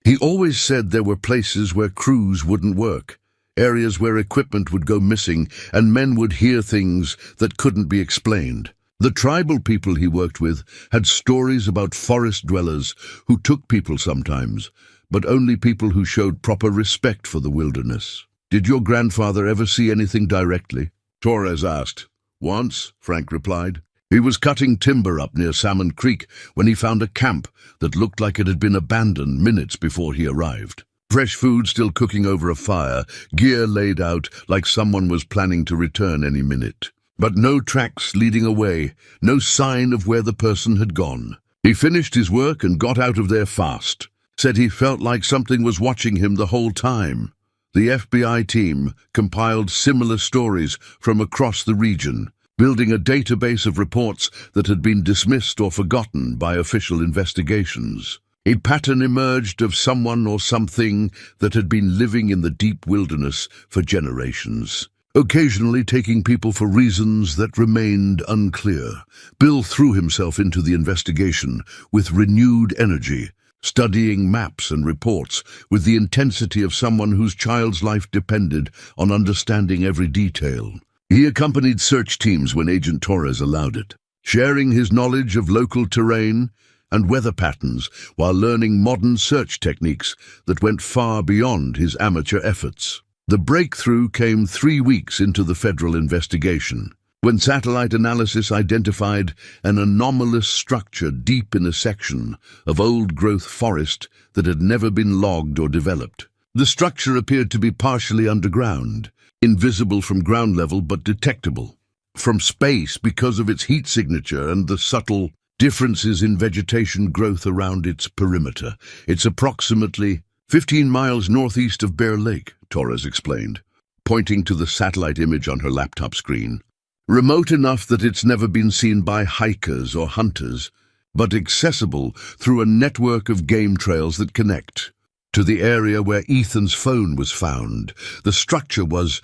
"He always said there were places where crews wouldn't work, areas where equipment would go missing, and men would hear things that couldn't be explained." The tribal people he worked with had stories about forest dwellers who took people sometimes, but only people who showed proper respect for the wilderness. "Did your grandfather ever see anything directly?" Torres asked. "Once," Frank replied. "He was cutting timber up near Salmon Creek when he found a camp that looked like it had been abandoned minutes before he arrived. Fresh food still cooking over a fire, gear laid out like someone was planning to return any minute. But no tracks leading away, no sign of where the person had gone. He finished his work and got out of there fast. Said he felt like something was watching him the whole time." The FBI team compiled similar stories from across the region, building a database of reports that had been dismissed or forgotten by official investigations. A pattern emerged of someone or something that had been living in the deep wilderness for generations, occasionally taking people for reasons that remained unclear. Bill threw himself into the investigation with renewed energy, studying maps and reports with the intensity of someone whose child's life depended on understanding every detail. He accompanied search teams when Agent Torres allowed it, sharing his knowledge of local terrain and weather patterns while learning modern search techniques that went far beyond his amateur efforts. The breakthrough came 3 weeks into the federal investigation, when satellite analysis identified an anomalous structure deep in a section of old-growth forest that had never been logged or developed. The structure appeared to be partially underground, invisible from ground level but detectable from space because of its heat signature and the subtle differences in vegetation growth around its perimeter. "It's approximately 15 miles northeast of Bear Lake," Torres explained, pointing to the satellite image on her laptop screen. "Remote enough that it's never been seen by hikers or hunters, but accessible through a network of game trails that connect to the area where Ethan's phone was found. The structure was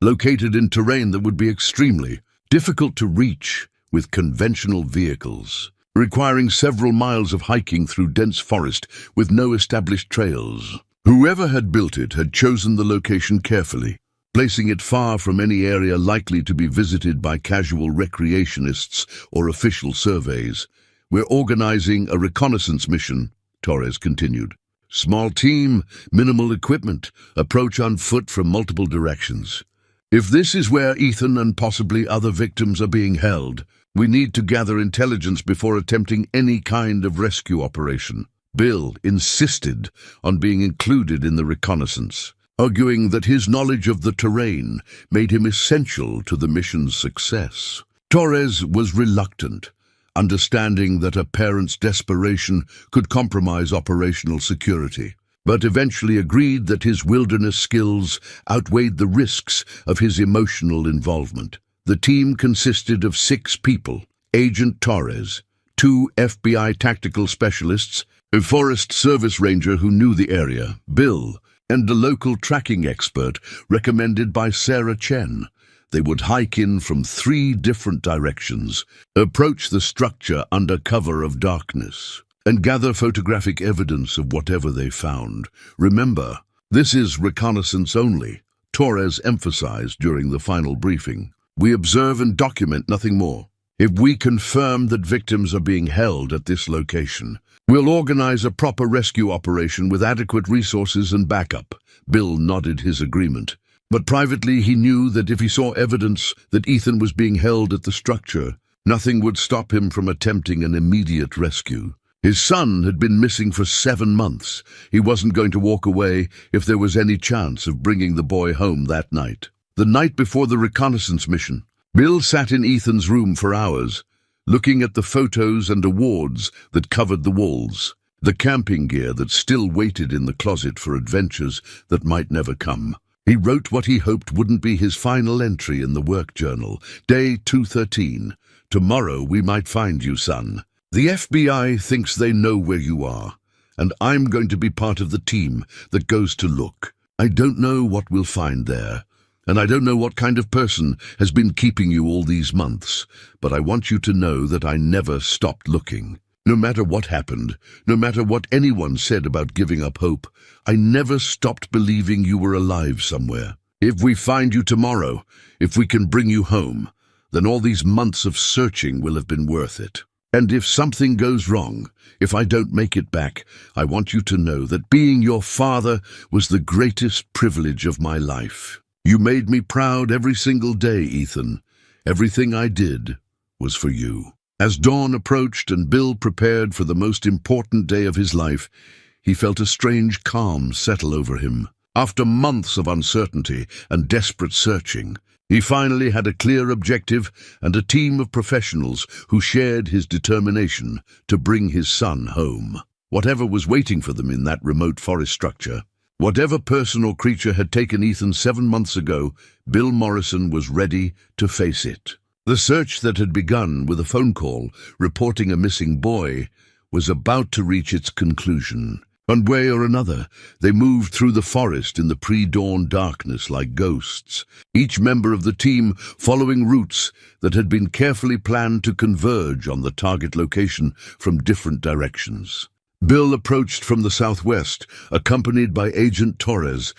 located in terrain that would be extremely difficult to reach with conventional vehicles, requiring several miles of hiking through dense forest with no established trails. Whoever had built it had chosen the location carefully, placing it far from any area likely to be visited by casual recreationists or official surveys. "We're organizing a reconnaissance mission," Torres continued. "Small team, minimal equipment, approach on foot from multiple directions. If this is where Ethan and possibly other victims are being held, we need to gather intelligence before attempting any kind of rescue operation." Bill insisted on being included in the reconnaissance, arguing that his knowledge of the terrain made him essential to the mission's success. Torres was reluctant, understanding that a parent's desperation could compromise operational security. but eventually agreed that his wilderness skills outweighed the risks of his emotional involvement. The team consisted of 6 people: Agent Torres, 2 FBI tactical specialists, a Forest Service ranger who knew the area, Bill, and a local tracking expert recommended by Sarah Chen. They would hike in from 3 different directions, approach the structure under cover of darkness, and gather photographic evidence of whatever they found. Remember, this is reconnaissance only, Torres emphasized during the final briefing. We observe and document, nothing more. If we confirm that victims are being held at this location, we'll organize a proper rescue operation with adequate resources and backup. Bill nodded his agreement. But privately he knew that if he saw evidence that Ethan was being held at the structure, nothing would stop him from attempting an immediate rescue. His son had been missing for 7 months. He wasn't going to walk away if there was any chance of bringing the boy home that night. The night before the reconnaissance mission, Bill sat in Ethan's room for hours, looking at the photos and awards that covered the walls, the camping gear that still waited in the closet for adventures that might never come. He wrote what he hoped wouldn't be his final entry in the work journal. Day 213. Tomorrow we might find you, son. The FBI thinks they know where you are, and I'm going to be part of the team that goes to look. I don't know what we'll find there, and I don't know what kind of person has been keeping you all these months, but I want you to know that I never stopped looking. No matter what happened, no matter what anyone said about giving up hope, I never stopped believing you were alive somewhere. If we find you tomorrow, if we can bring you home, then all these months of searching will have been worth it. And if something goes wrong, if I don't make it back, I want you to know that being your father was the greatest privilege of my life. You made me proud every single day, Ethan. Everything I did was for you. As dawn approached and Bill prepared for the most important day of his life, he felt a strange calm settle over him. After months of uncertainty and desperate searching, he finally had a clear objective and a team of professionals who shared his determination to bring his son home. Whatever was waiting for them in that remote forest structure, whatever person or creature had taken Ethan 7 months ago, Bill Morrison was ready to face it. The search that had begun with a phone call reporting a missing boy was about to reach its conclusion. One way or another, they moved through the forest in the pre-dawn darkness like ghosts, each member of the team following routes that had been carefully planned to converge on the target location from different directions. Bill approached from the southwest, accompanied by Agent Torres,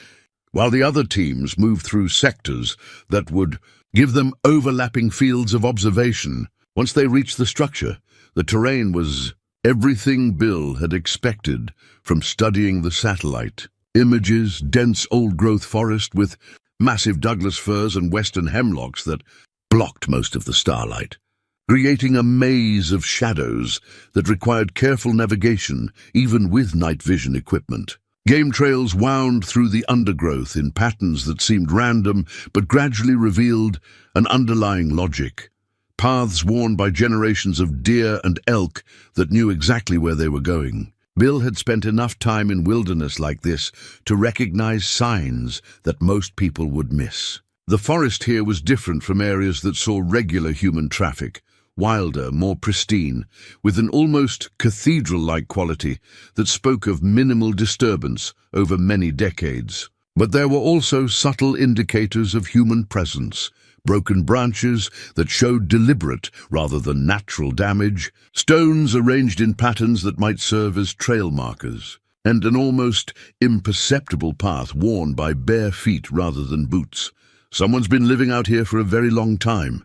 while the other teams moved through sectors that would give them overlapping fields of observation. Once they reached the structure, the terrain was everything Bill had expected from studying the satellite. Images, dense old-growth forest with massive Douglas firs and western hemlocks that blocked most of the starlight, creating a maze of shadows that required careful navigation even with night vision equipment. Game trails wound through the undergrowth in patterns that seemed random but gradually revealed an underlying logic. Paths worn by generations of deer and elk that knew exactly where they were going. Bill had spent enough time in wilderness like this to recognize signs that most people would miss. The forest here was different from areas that saw regular human traffic. Wilder, more pristine, with an almost cathedral-like quality that spoke of minimal disturbance over many decades. But there were also subtle indicators of human presence, broken branches that showed deliberate rather than natural damage, stones arranged in patterns that might serve as trail markers, and an almost imperceptible path worn by bare feet rather than boots. Someone's been living out here for a very long time,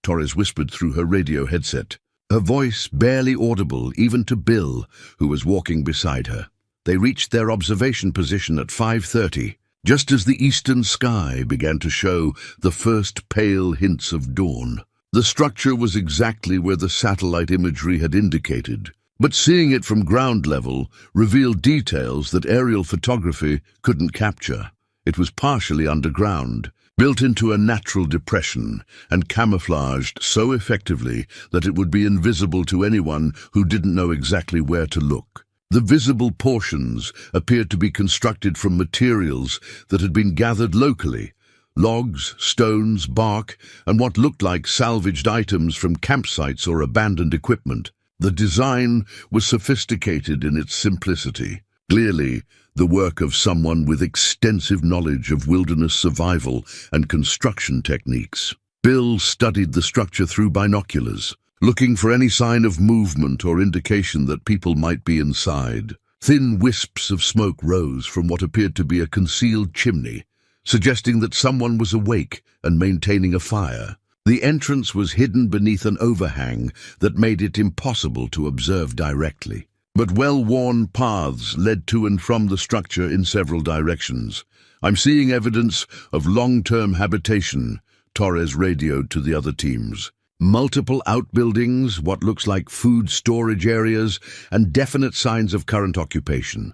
Torres whispered through her radio headset, her voice barely audible even to Bill, who was walking beside her. They reached their observation position at 5:30, just as the eastern sky began to show the first pale hints of dawn. The structure was exactly where the satellite imagery had indicated, but seeing it from ground level revealed details that aerial photography couldn't capture. It was partially underground, built into a natural depression and camouflaged so effectively that it would be invisible to anyone who didn't know exactly where to look. The visible portions appeared to be constructed from materials that had been gathered locally: logs, stones, bark, and what looked like salvaged items from campsites or abandoned equipment. The design was sophisticated in its simplicity, clearly the work of someone with extensive knowledge of wilderness survival and construction techniques. Bill studied the structure through binoculars, looking for any sign of movement or indication that people might be inside. Thin wisps of smoke rose from what appeared to be a concealed chimney, suggesting that someone was awake and maintaining a fire. The entrance was hidden beneath an overhang that made it impossible to observe directly. But well-worn paths led to and from the structure in several directions. "I'm seeing evidence of long-term habitation," Torres radioed to the other teams. "Multiple outbuildings, what looks like food storage areas, and definite signs of current occupation."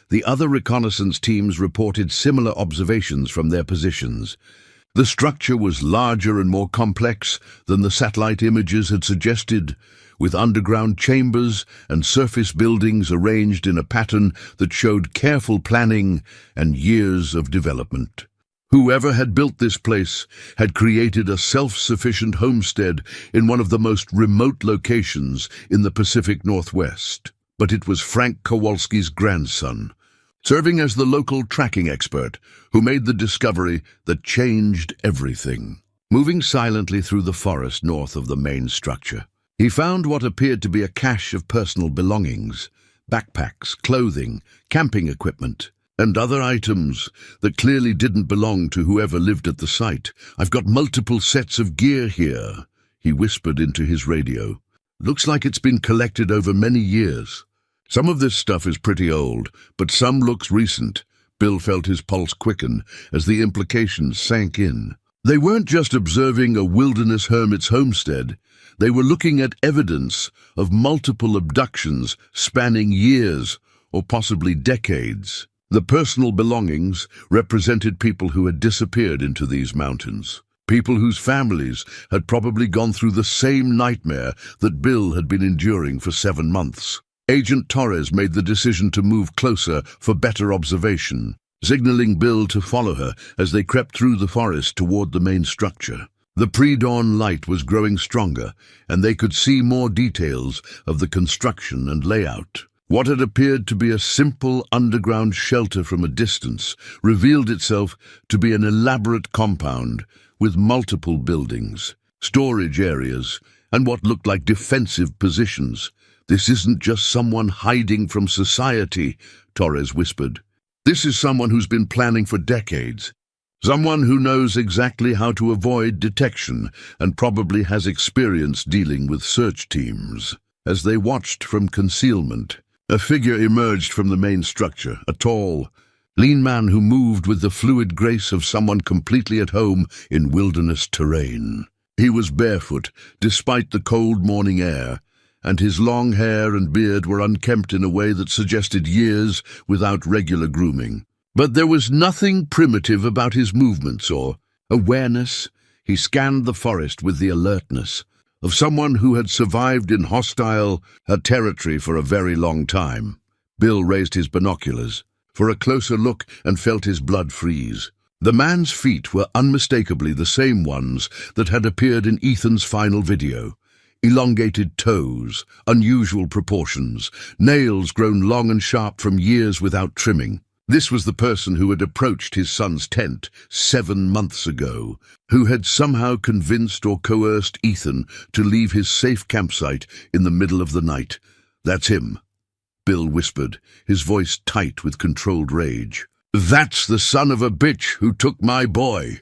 The other reconnaissance teams reported similar observations from their positions. The structure was larger and more complex than the satellite images had suggested, with underground chambers and surface buildings arranged in a pattern that showed careful planning and years of development. Whoever had built this place had created a self-sufficient homestead in one of the most remote locations in the Pacific Northwest. But it was Frank Kowalski's grandson, serving as the local tracking expert, who made the discovery that changed everything. Moving silently through the forest north of the main structure, he found what appeared to be a cache of personal belongings: backpacks, clothing, camping equipment, and other items that clearly didn't belong to whoever lived at the site. "I've got multiple sets of gear here," he whispered into his radio. "Looks like it's been collected over many years. Some of this stuff is pretty old, but some looks recent." Bill felt his pulse quicken as the implications sank in. They weren't just observing a wilderness hermit's homestead. They were looking at evidence of multiple abductions spanning years or possibly decades. The personal belongings represented people who had disappeared into these mountains, people whose families had probably gone through the same nightmare that Bill had been enduring for 7 months. Agent Torres made the decision to move closer for better observation, signaling Bill to follow her as they crept through the forest toward the main structure. The pre-dawn light was growing stronger, and they could see more details of the construction and layout. What had appeared to be a simple underground shelter from a distance revealed itself to be an elaborate compound with multiple buildings, storage areas, and what looked like defensive positions. "This isn't just someone hiding from society," Torres whispered. "This is someone who's been planning for decades. Someone who knows exactly how to avoid detection and probably has experience dealing with search teams." As they watched from concealment, a figure emerged from the main structure, a tall, lean man who moved with the fluid grace of someone completely at home in wilderness terrain. He was barefoot, despite the cold morning air, and his long hair and beard were unkempt in a way that suggested years without regular grooming. But there was nothing primitive about his movements or awareness. He scanned the forest with the alertness of someone who had survived in hostile territory for a very long time. Bill raised his binoculars for a closer look and felt his blood freeze. The man's feet were unmistakably the same ones that had appeared in Ethan's final video. Elongated toes, unusual proportions, nails grown long and sharp from years without trimming. This was the person who had approached his son's tent 7 months ago, who had somehow convinced or coerced Ethan to leave his safe campsite in the middle of the night. "That's him," Bill whispered, his voice tight with controlled rage. "That's the son of a bitch who took my boy."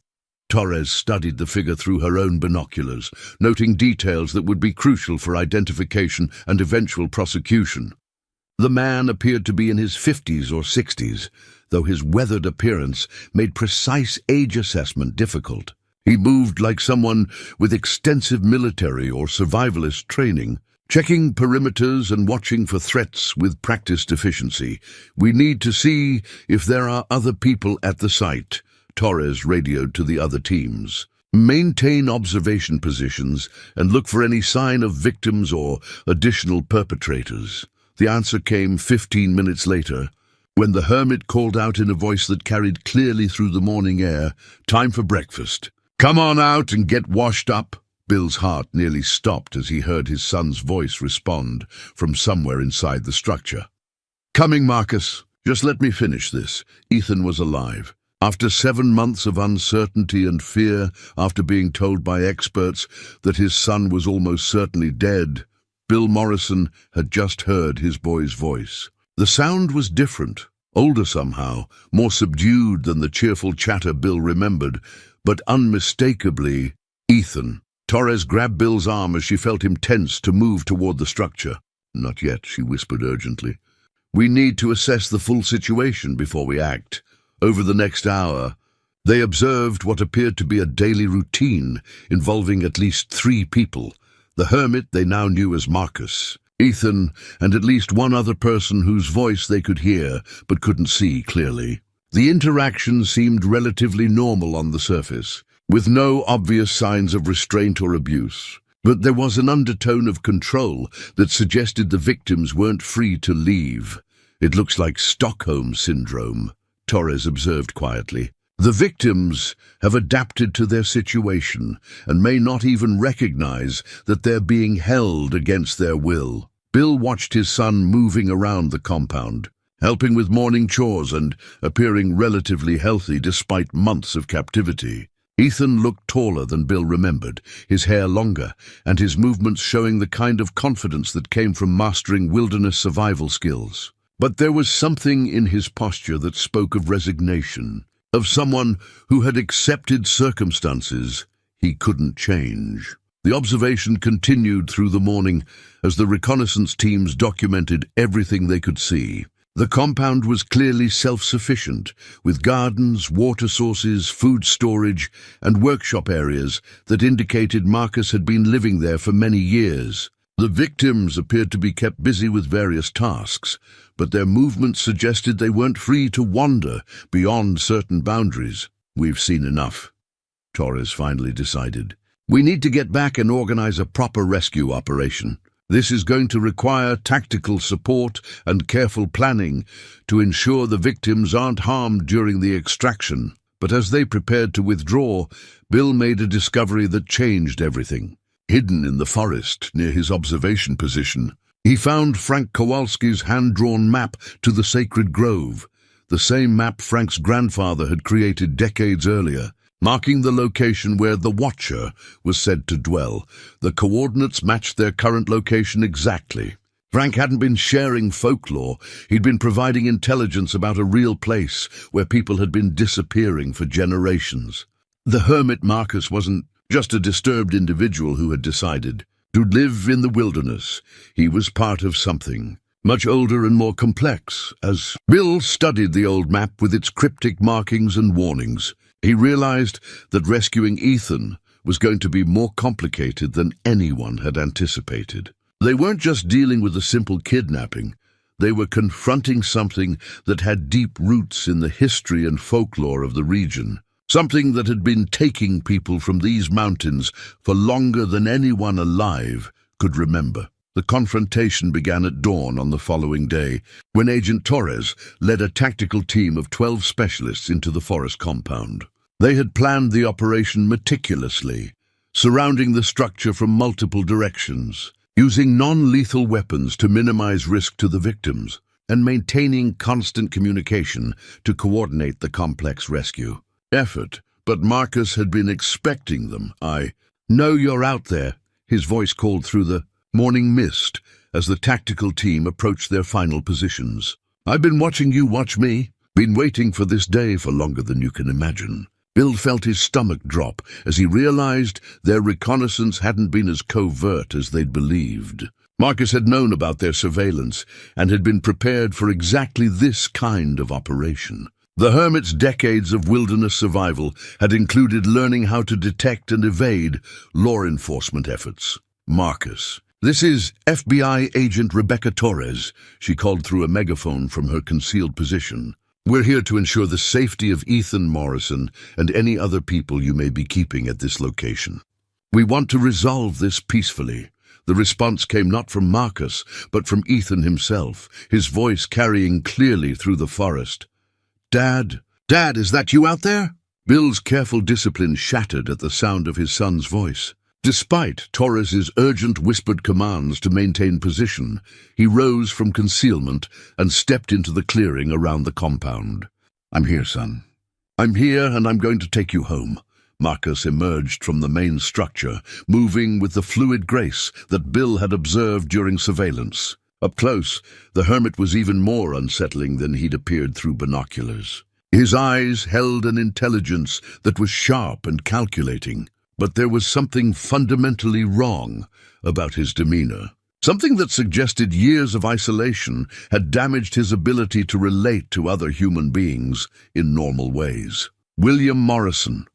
Torres studied the figure through her own binoculars, noting details that would be crucial for identification and eventual prosecution. The man appeared to be in his 50s or 60s, though his weathered appearance made precise age assessment difficult. He moved like someone with extensive military or survivalist training, checking perimeters and watching for threats with practiced efficiency. "We need to see if there are other people at the site," Torres radioed to the other teams. "Maintain observation positions and look for any sign of victims or additional perpetrators." The answer came 15 minutes later, when the hermit called out in a voice that carried clearly through the morning air, "Time for breakfast. Come on out and get washed up." Bill's heart nearly stopped as he heard his son's voice respond from somewhere inside the structure. "Coming, Marcus. Just let me finish this." Ethan was alive. After 7 months of uncertainty and fear, after being told by experts that his son was almost certainly dead, Bill Morrison had just heard his boy's voice. The sound was different, older somehow, more subdued than the cheerful chatter Bill remembered, but unmistakably Ethan. Torres grabbed Bill's arm as she felt him tense to move toward the structure. "Not yet," she whispered urgently. "We need to assess the full situation before we act." Over the next hour, they observed what appeared to be a daily routine involving at least 3 people. The hermit they now knew as Marcus, Ethan, and at least one other person whose voice they could hear but couldn't see clearly. The interaction seemed relatively normal on the surface, with no obvious signs of restraint or abuse. But there was an undertone of control that suggested the victims weren't free to leave. "It looks like Stockholm Syndrome," Torres observed quietly. "The victims have adapted to their situation and may not even recognize that they're being held against their will." Bill watched his son moving around the compound, helping with morning chores and appearing relatively healthy despite months of captivity. Ethan looked taller than Bill remembered, his hair longer, and his movements showing the kind of confidence that came from mastering wilderness survival skills. But there was something in his posture that spoke of resignation, of someone who had accepted circumstances he couldn't change. The observation continued through the morning as the reconnaissance teams documented everything they could see. The compound was clearly self-sufficient, with gardens, water sources, food storage, and workshop areas that indicated Marcus had been living there for many years. The victims appeared to be kept busy with various tasks, but their movements suggested they weren't free to wander beyond certain boundaries. "We've seen enough," Torres finally decided. "We need to get back and organize a proper rescue operation. This is going to require tactical support and careful planning to ensure the victims aren't harmed during the extraction." But as they prepared to withdraw, Bill made a discovery that changed everything. Hidden in the forest near his observation position, he found Frank Kowalski's hand-drawn map to the sacred grove, the same map Frank's grandfather had created decades earlier, marking the location where the Watcher was said to dwell. The coordinates matched their current location exactly. Frank hadn't been sharing folklore, he'd been providing intelligence about a real place where people had been disappearing for generations. The hermit Marcus wasn't just a disturbed individual who had decided to live in the wilderness. He was part of something much older and more complex. As Bill studied the old map with its cryptic markings and warnings, he realized that rescuing Ethan was going to be more complicated than anyone had anticipated. They weren't just dealing with a simple kidnapping. They were confronting something that had deep roots in the history and folklore of the region. Something that had been taking people from these mountains for longer than anyone alive could remember. The confrontation began at dawn on the following day, when Agent Torres led a tactical team of 12 specialists into the forest compound. They had planned the operation meticulously, surrounding the structure from multiple directions, using non-lethal weapons to minimize risk to the victims, and maintaining constant communication to coordinate the complex rescue effort. But Marcus had been expecting them. "I know you're out there," his voice called through the morning mist as the tactical team approached their final positions. "I've been watching you watch me, been waiting for this day for longer than you can imagine." Bill felt his stomach drop as he realized their reconnaissance hadn't been as covert as they'd believed. Marcus had known about their surveillance and had been prepared for exactly this kind of operation. The hermit's decades of wilderness survival had included learning how to detect and evade law enforcement efforts. "Marcus, this is FBI agent Rebecca Torres," she called through a megaphone from her concealed position. "We're here to ensure the safety of Ethan Morrison and any other people you may be keeping at this location. We want to resolve this peacefully. The response came not from Marcus, but from Ethan himself, his voice carrying clearly through the forest. "Dad? Dad, is that you out there?" Bill's careful discipline shattered at the sound of his son's voice. Despite Torres's urgent whispered commands to maintain position, he rose from concealment and stepped into the clearing around the compound. "I'm here, son. I'm here, and I'm going to take you home." Marcus emerged from the main structure, moving with the fluid grace that Bill had observed during surveillance. Up close, the hermit was even more unsettling than he'd appeared through binoculars. His eyes held an intelligence that was sharp and calculating, but there was something fundamentally wrong about his demeanor. Something that suggested years of isolation had damaged his ability to relate to other human beings in normal ways. "William Morrison,"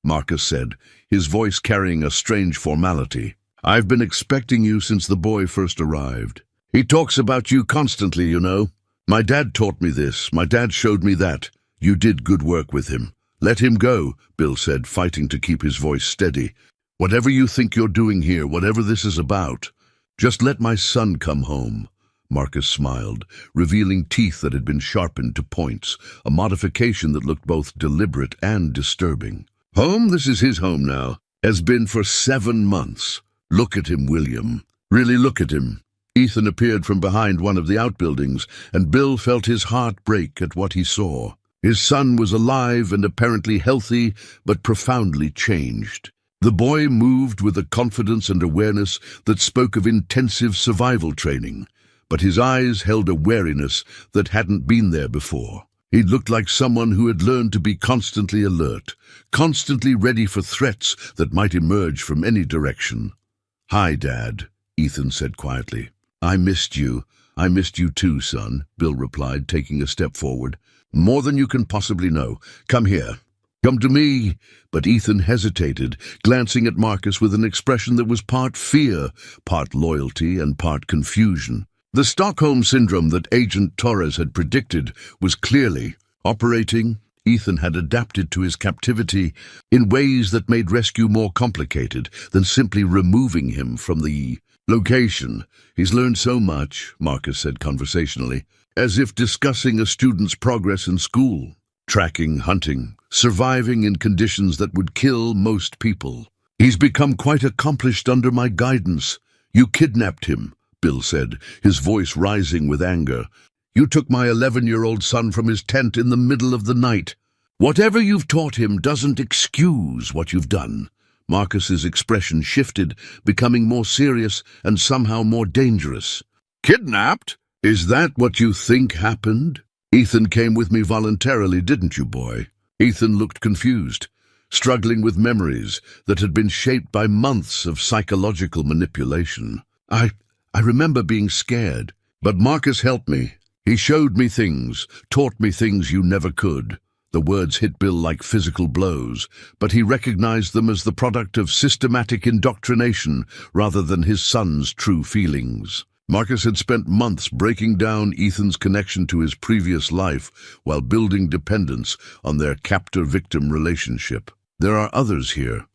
Marcus said, his voice carrying a strange formality. "I've been expecting you since the boy first arrived. He talks about you constantly, you know. My dad taught me this. My dad showed me that. You did good work with him. Let him go," Bill said, fighting to keep his voice steady. "Whatever you think you're doing here, whatever this is about, just let my son come home." Marcus smiled, revealing teeth that had been sharpened to points, a modification that looked both deliberate and disturbing. "Home? This is his home now. Has been for 7 months. Look at him, William. Really look at him." Ethan appeared from behind one of the outbuildings, and Bill felt his heart break at what he saw. His son was alive and apparently healthy, but profoundly changed. The boy moved with a confidence and awareness that spoke of intensive survival training, but his eyes held a wariness that hadn't been there before. He looked like someone who had learned to be constantly alert, constantly ready for threats that might emerge from any direction. "Hi, Dad," Ethan said quietly. "I missed you. I missed you too, son," Bill replied, taking a step forward. "More than you can possibly know. Come here. Come to me." But Ethan hesitated, glancing at Marcus with an expression that was part fear, part loyalty, and part confusion. The Stockholm Syndrome that Agent Torres had predicted was clearly operating. Ethan had adapted to his captivity in ways that made rescue more complicated than simply removing him from the location. "He's learned so much," Marcus said conversationally, as if discussing a student's progress in school. "Tracking, hunting, surviving in conditions that would kill most people. He's become quite accomplished under my guidance. You kidnapped him," Bill said, his voice rising with anger. "You took my 11-year-old son from his tent in the middle of the night. Whatever you've taught him doesn't excuse what you've done." Marcus's expression shifted, becoming more serious and somehow more dangerous. "Kidnapped? Is that what you think happened? Ethan came with me voluntarily, didn't you, boy?" Ethan looked confused, struggling with memories that had been shaped by months of psychological manipulation. I remember being scared, but Marcus helped me. He showed me things, taught me things you never could." The words hit Bill like physical blows, but he recognized them as the product of systematic indoctrination rather than his son's true feelings. Marcus had spent months breaking down Ethan's connection to his previous life while building dependence on their captor-victim relationship. "There are others here,"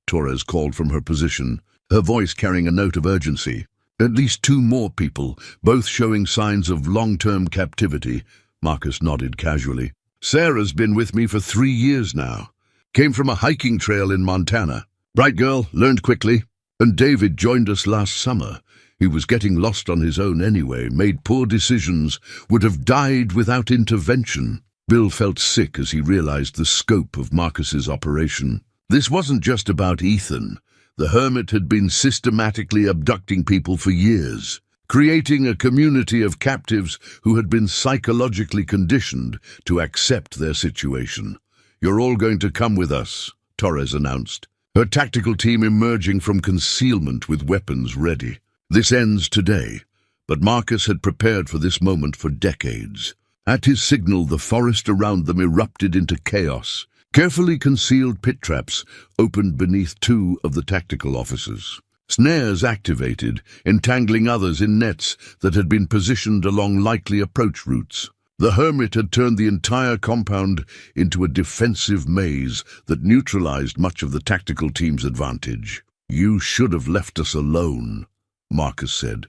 Torres called from her position, her voice carrying a note of urgency. "At least 2 more people, both showing signs of long-term captivity." Marcus nodded casually. "Sarah's been with me for 3 years now. Came from a hiking trail in Montana. Bright girl, learned quickly. And David joined us last summer. He was getting lost on his own anyway, made poor decisions, would have died without intervention." Bill felt sick as he realized the scope of Marcus's operation. This wasn't just about Ethan. The hermit had been systematically abducting people for years, creating a community of captives who had been psychologically conditioned to accept their situation. "You're all going to come with us," Torres announced, her tactical team emerging from concealment with weapons ready. "This ends today," but Marcus had prepared for this moment for decades. At his signal, the forest around them erupted into chaos. Carefully concealed pit traps opened beneath 2 of the tactical officers. Snares activated, entangling others in nets that had been positioned along likely approach routes. The hermit had turned the entire compound into a defensive maze that neutralized much of the tactical team's advantage. "You should have left us alone," Marcus said,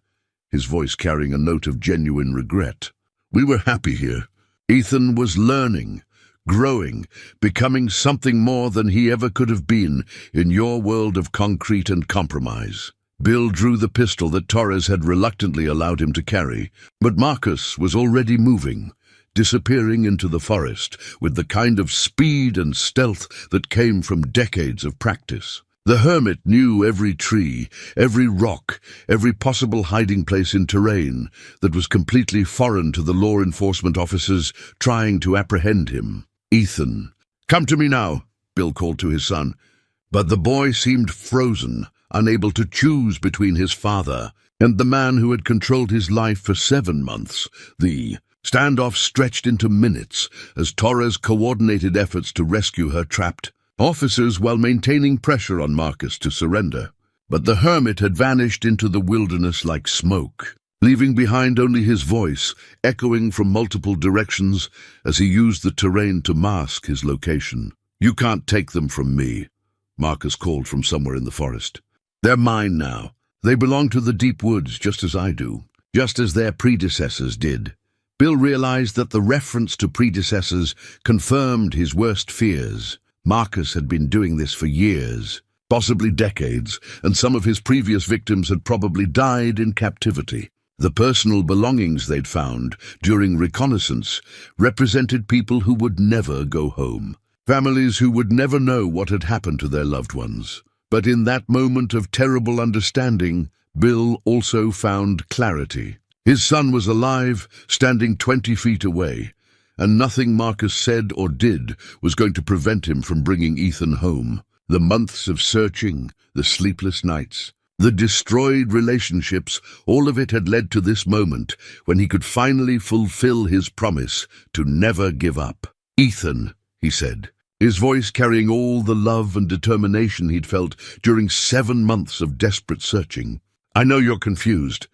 his voice carrying a note of genuine regret. "We were happy here. Ethan was learning, growing, becoming something more than he ever could have been in your world of concrete and compromise." Bill drew the pistol that Torres had reluctantly allowed him to carry, but Marcus was already moving, disappearing into the forest with the kind of speed and stealth that came from decades of practice. The hermit knew every tree, every rock, every possible hiding place in terrain that was completely foreign to the law enforcement officers trying to apprehend him. "Ethan, come to me now," Bill called to his son. But the boy seemed frozen, unable to choose between his father and the man who had controlled his life for 7 months. The standoff stretched into minutes as Torres coordinated efforts to rescue her trapped officers while maintaining pressure on Marcus to surrender. But the hermit had vanished into the wilderness like smoke, leaving behind only his voice, echoing from multiple directions as he used the terrain to mask his location. "You can't take them from me," Marcus called from somewhere in the forest. "They're mine now. They belong to the deep woods, just as I do, just as their predecessors did." Bill realized that the reference to predecessors confirmed his worst fears. Marcus had been doing this for years, possibly decades, and some of his previous victims had probably died in captivity. The personal belongings they'd found during reconnaissance represented people who would never go home, families who would never know what had happened to their loved ones. But in that moment of terrible understanding, Bill also found clarity. His son was alive, standing 20 feet away, and nothing Marcus said or did was going to prevent him from bringing Ethan home. The months of searching, the sleepless nights, the destroyed relationships, all of it had led to this moment when he could finally fulfill his promise to never give up. "Ethan," he said, his voice carrying all the love and determination he'd felt during 7 months of desperate searching. "I know you're confused.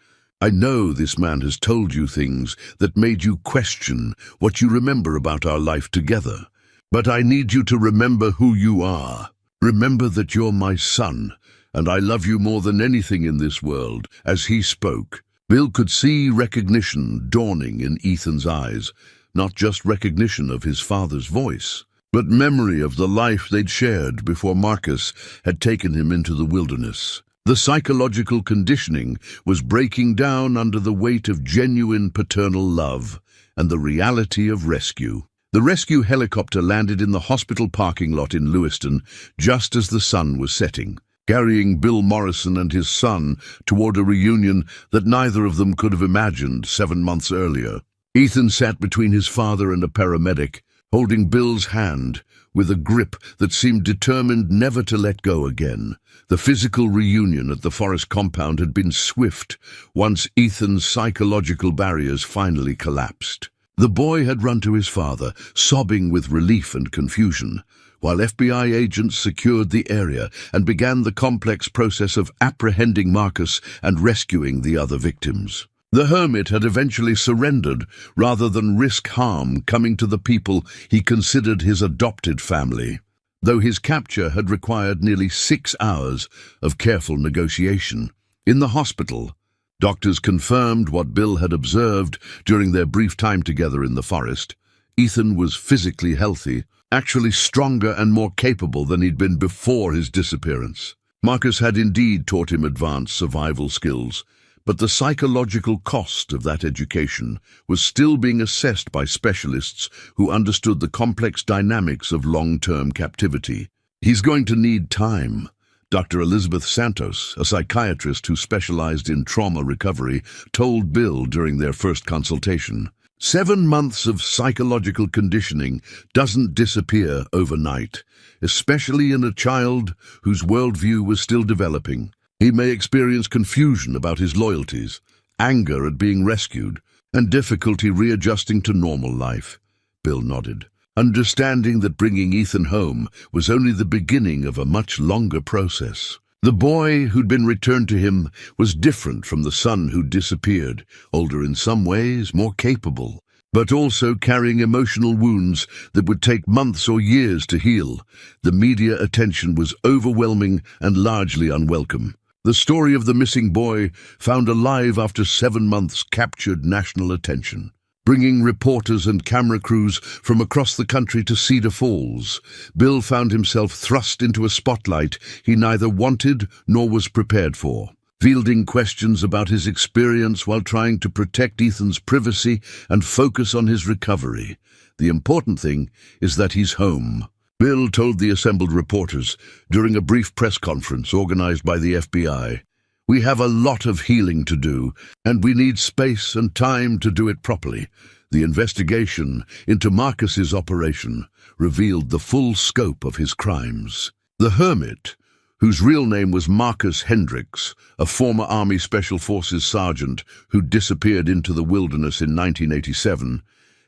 I know this man has told you things that made you question what you remember about our life together. But I need you to remember who you are. Remember that you're my son, and I love you more than anything in this world." As he spoke, Bill could see recognition dawning in Ethan's eyes, not just recognition of his father's voice, but memory of the life they'd shared before Marcus had taken him into the wilderness. The psychological conditioning was breaking down under the weight of genuine paternal love and the reality of rescue. The rescue helicopter landed in the hospital parking lot in Lewiston just as the sun was setting, carrying Bill Morrison and his son toward a reunion that neither of them could have imagined 7 months earlier. Ethan sat between his father and a paramedic, holding Bill's hand with a grip that seemed determined never to let go again. The physical reunion at the forest compound had been swift once Ethan's psychological barriers finally collapsed. The boy had run to his father, sobbing with relief and confusion, while FBI agents secured the area and began the complex process of apprehending Marcus and rescuing the other victims. The hermit had eventually surrendered rather than risk harm coming to the people he considered his adopted family, though his capture had required nearly 6 hours of careful negotiation. In the hospital, doctors confirmed what Bill had observed during their brief time together in the forest. Ethan was physically healthy, actually stronger and more capable than he'd been before his disappearance. Marcus had indeed taught him advanced survival skills, but the psychological cost of that education was still being assessed by specialists who understood the complex dynamics of long-term captivity. "He's going to need time," Dr. Elizabeth Santos, a psychiatrist who specialized in trauma recovery, told Bill during their first consultation. 7 months of psychological conditioning doesn't disappear overnight, especially in a child whose worldview was still developing. He may experience confusion about his loyalties, anger at being rescued, and difficulty readjusting to normal life. Bill nodded, understanding that bringing Ethan home was only the beginning of a much longer process. The boy who'd been returned to him was different from the son who'd disappeared, older in some ways, more capable, but also carrying emotional wounds that would take months or years to heal. The media attention was overwhelming and largely unwelcome. The story of the missing boy, found alive after 7 months, captured national attention, bringing reporters and camera crews from across the country to Cedar Falls. Bill found himself thrust into a spotlight he neither wanted nor was prepared for, fielding questions about his experience while trying to protect Ethan's privacy and focus on his recovery. The important thing is that he's home, Bill told the assembled reporters during a brief press conference organized by the FBI. We have a lot of healing to do, and we need space and time to do it properly. The investigation into Marcus's operation revealed the full scope of his crimes. The hermit, whose real name was Marcus Hendricks, a former Army Special Forces sergeant who disappeared into the wilderness in 1987,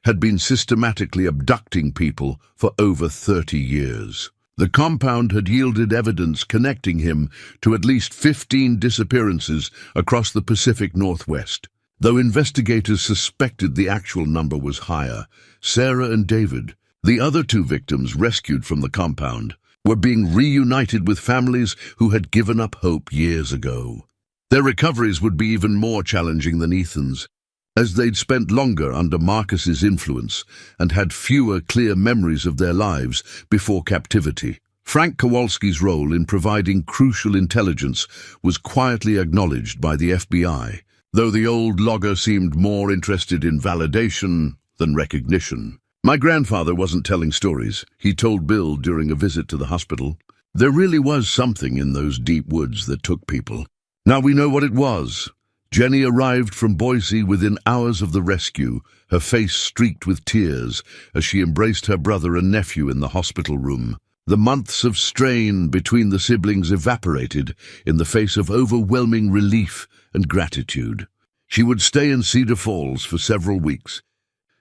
had been systematically abducting people for over 30 years. The compound had yielded evidence connecting him to at least 15 disappearances across the Pacific Northwest. Though investigators suspected the actual number was higher, Sarah and David, the other 2 victims rescued from the compound, were being reunited with families who had given up hope years ago. Their recoveries would be even more challenging than Ethan's, as they'd spent longer under Marcus's influence and had fewer clear memories of their lives before captivity. Frank Kowalski's role in providing crucial intelligence was quietly acknowledged by the FBI, though the old logger seemed more interested in validation than recognition. My grandfather wasn't telling stories, he told Bill during a visit to the hospital. There really was something in those deep woods that took people. Now we know what it was. Jenny arrived from Boise within hours of the rescue, her face streaked with tears as she embraced her brother and nephew in the hospital room. The months of strain between the siblings evaporated in the face of overwhelming relief and gratitude. She would stay in Cedar Falls for several weeks,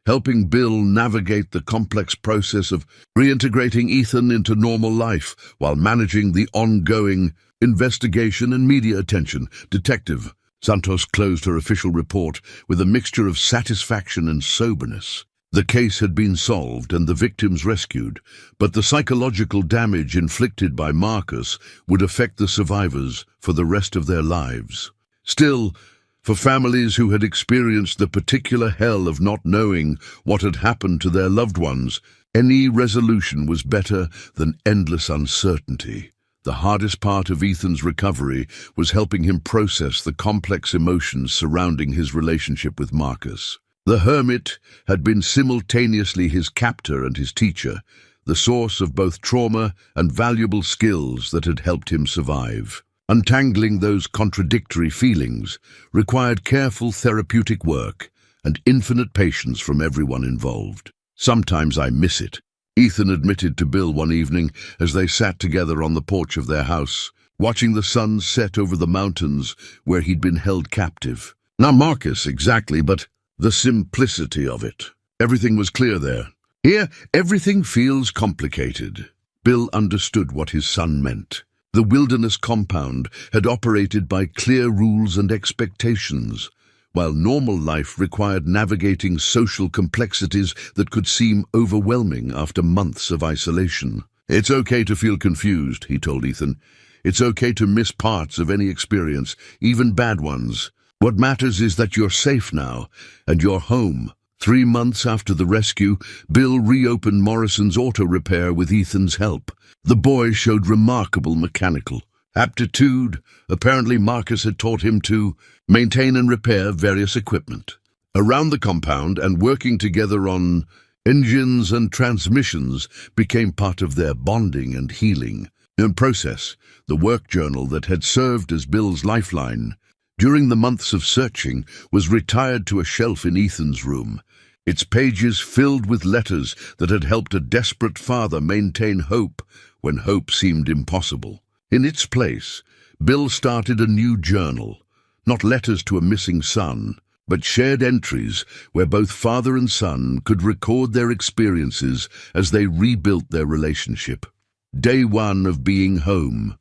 helping Bill navigate the complex process of reintegrating Ethan into normal life while managing the ongoing investigation and media attention. Detective Santos closed her official report with a mixture of satisfaction and soberness. The case had been solved and the victims rescued, but the psychological damage inflicted by Marcus would affect the survivors for the rest of their lives. Still, for families who had experienced the particular hell of not knowing what had happened to their loved ones, any resolution was better than endless uncertainty. The hardest part of Ethan's recovery was helping him process the complex emotions surrounding his relationship with Marcus. The hermit had been simultaneously his captor and his teacher, the source of both trauma and valuable skills that had helped him survive. Untangling those contradictory feelings required careful therapeutic work and infinite patience from everyone involved. Sometimes I miss it, Ethan admitted to Bill one evening as they sat together on the porch of their house, watching the sun set over the mountains where he'd been held captive. Not Marcus exactly, but the simplicity of it. Everything was clear there. Here, everything feels complicated. Bill understood what his son meant. The wilderness compound had operated by clear rules and expectations, while normal life required navigating social complexities that could seem overwhelming after months of isolation. It's okay to feel confused, he told Ethan. It's okay to miss parts of any experience, even bad ones. What matters is that you're safe now, and you're home. 3 months after the rescue, Bill reopened Morrison's auto repair with Ethan's help. The boy showed remarkable mechanical aptitude. Apparently Marcus had taught him to maintain and repair various equipment. Around the compound and working together on engines and transmissions became part of their bonding and healing. In process, the work journal that had served as Bill's lifeline during the months of searching was retired to a shelf in Ethan's room, its pages filled with letters that had helped a desperate father maintain hope when hope seemed impossible. In its place, Bill started a new journal, not letters to a missing son, but shared entries where both father and son could record their experiences as they rebuilt their relationship. Day 1 of being home,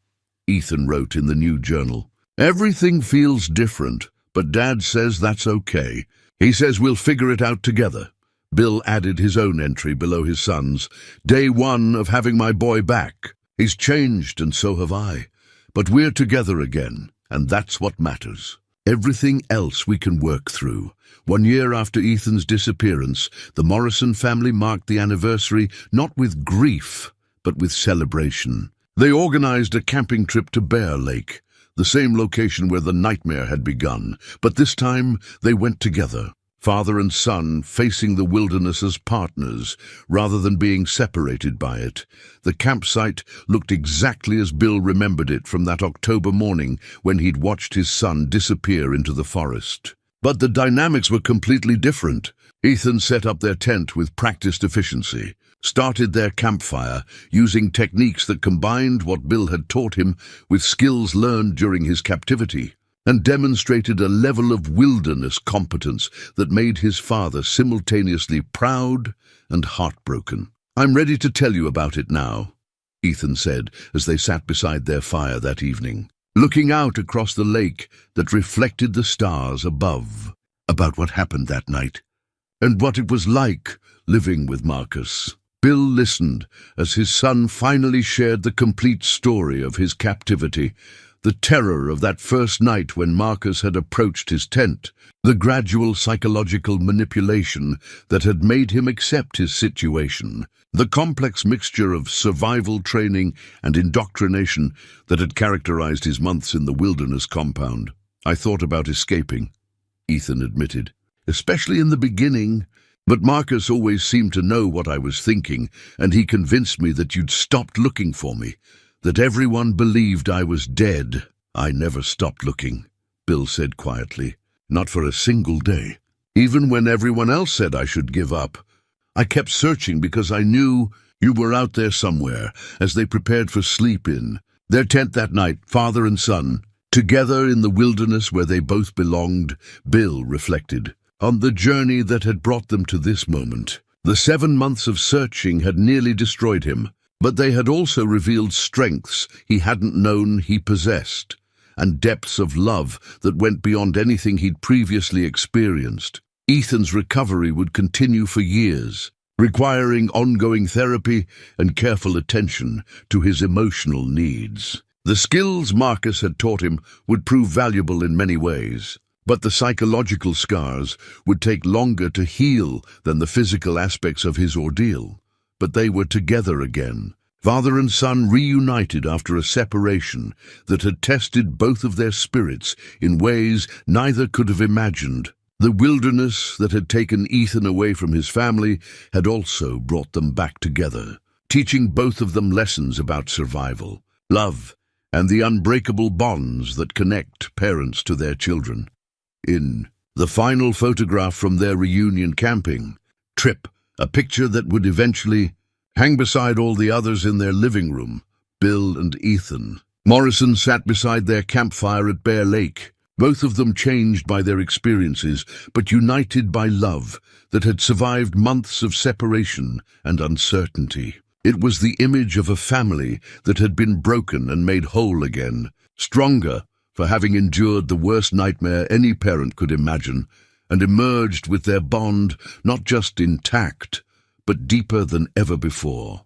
Ethan wrote in the new journal. Everything feels different, but Dad says that's okay. He says we'll figure it out together. Bill added his own entry below his son's. Day 1 of having my boy back. He's changed and so have I, but we're together again. and that's what matters. Everything else we can work through. 1 year after Ethan's disappearance, the Morrison family marked the anniversary not with grief, but with celebration. They organized a camping trip to Bear Lake, the same location where the nightmare had begun, but this time they went together, father and son facing the wilderness as partners, rather than being separated by it. The campsite looked exactly as Bill remembered it from that October morning when he'd watched his son disappear into the forest. But the dynamics were completely different. Ethan set up their tent with practiced efficiency, started their campfire using techniques that combined what Bill had taught him with skills learned during his captivity, and demonstrated a level of wilderness competence that made his father simultaneously proud and heartbroken. "I'm ready to tell you about it now," Ethan said as they sat beside their fire that evening, looking out across the lake that reflected the stars above, about what happened that night, and what it was like living with Marcus. Bill listened as his son finally shared the complete story of his captivity, the terror of that first night when Marcus had approached his tent, the gradual psychological manipulation that had made him accept his situation, the complex mixture of survival training and indoctrination that had characterized his months in the wilderness compound. "I thought about escaping," Ethan admitted, "especially in the beginning, but Marcus always seemed to know what I was thinking, and he convinced me that you'd stopped looking for me, that everyone believed I was dead." "I never stopped looking," Bill said quietly, "not for a single day. Even when everyone else said I should give up, I kept searching because I knew you were out there somewhere." As they prepared for sleep in their tent that night, father and son, together in the wilderness where they both belonged, Bill reflected on the journey that had brought them to this moment. The 7 months of searching had nearly destroyed him, but they had also revealed strengths he hadn't known he possessed, and depths of love that went beyond anything he'd previously experienced. Ethan's recovery would continue for years, requiring ongoing therapy and careful attention to his emotional needs. The skills Marcus had taught him would prove valuable in many ways, but the psychological scars would take longer to heal than the physical aspects of his ordeal. But they were together again, father and son reunited after a separation that had tested both of their spirits in ways neither could have imagined. The wilderness that had taken Ethan away from his family had also brought them back together, teaching both of them lessons about survival, love, and the unbreakable bonds that connect parents to their children. In the final photograph from their reunion camping trip, a picture that would eventually hang beside all the others in their living room, Bill and Ethan Morrison sat beside their campfire at Bear Lake, both of them changed by their experiences, but united by love that had survived months of separation and uncertainty. It was the image of a family that had been broken and made whole again, stronger for having endured the worst nightmare any parent could imagine, and emerged with their bond not just intact, but deeper than ever before.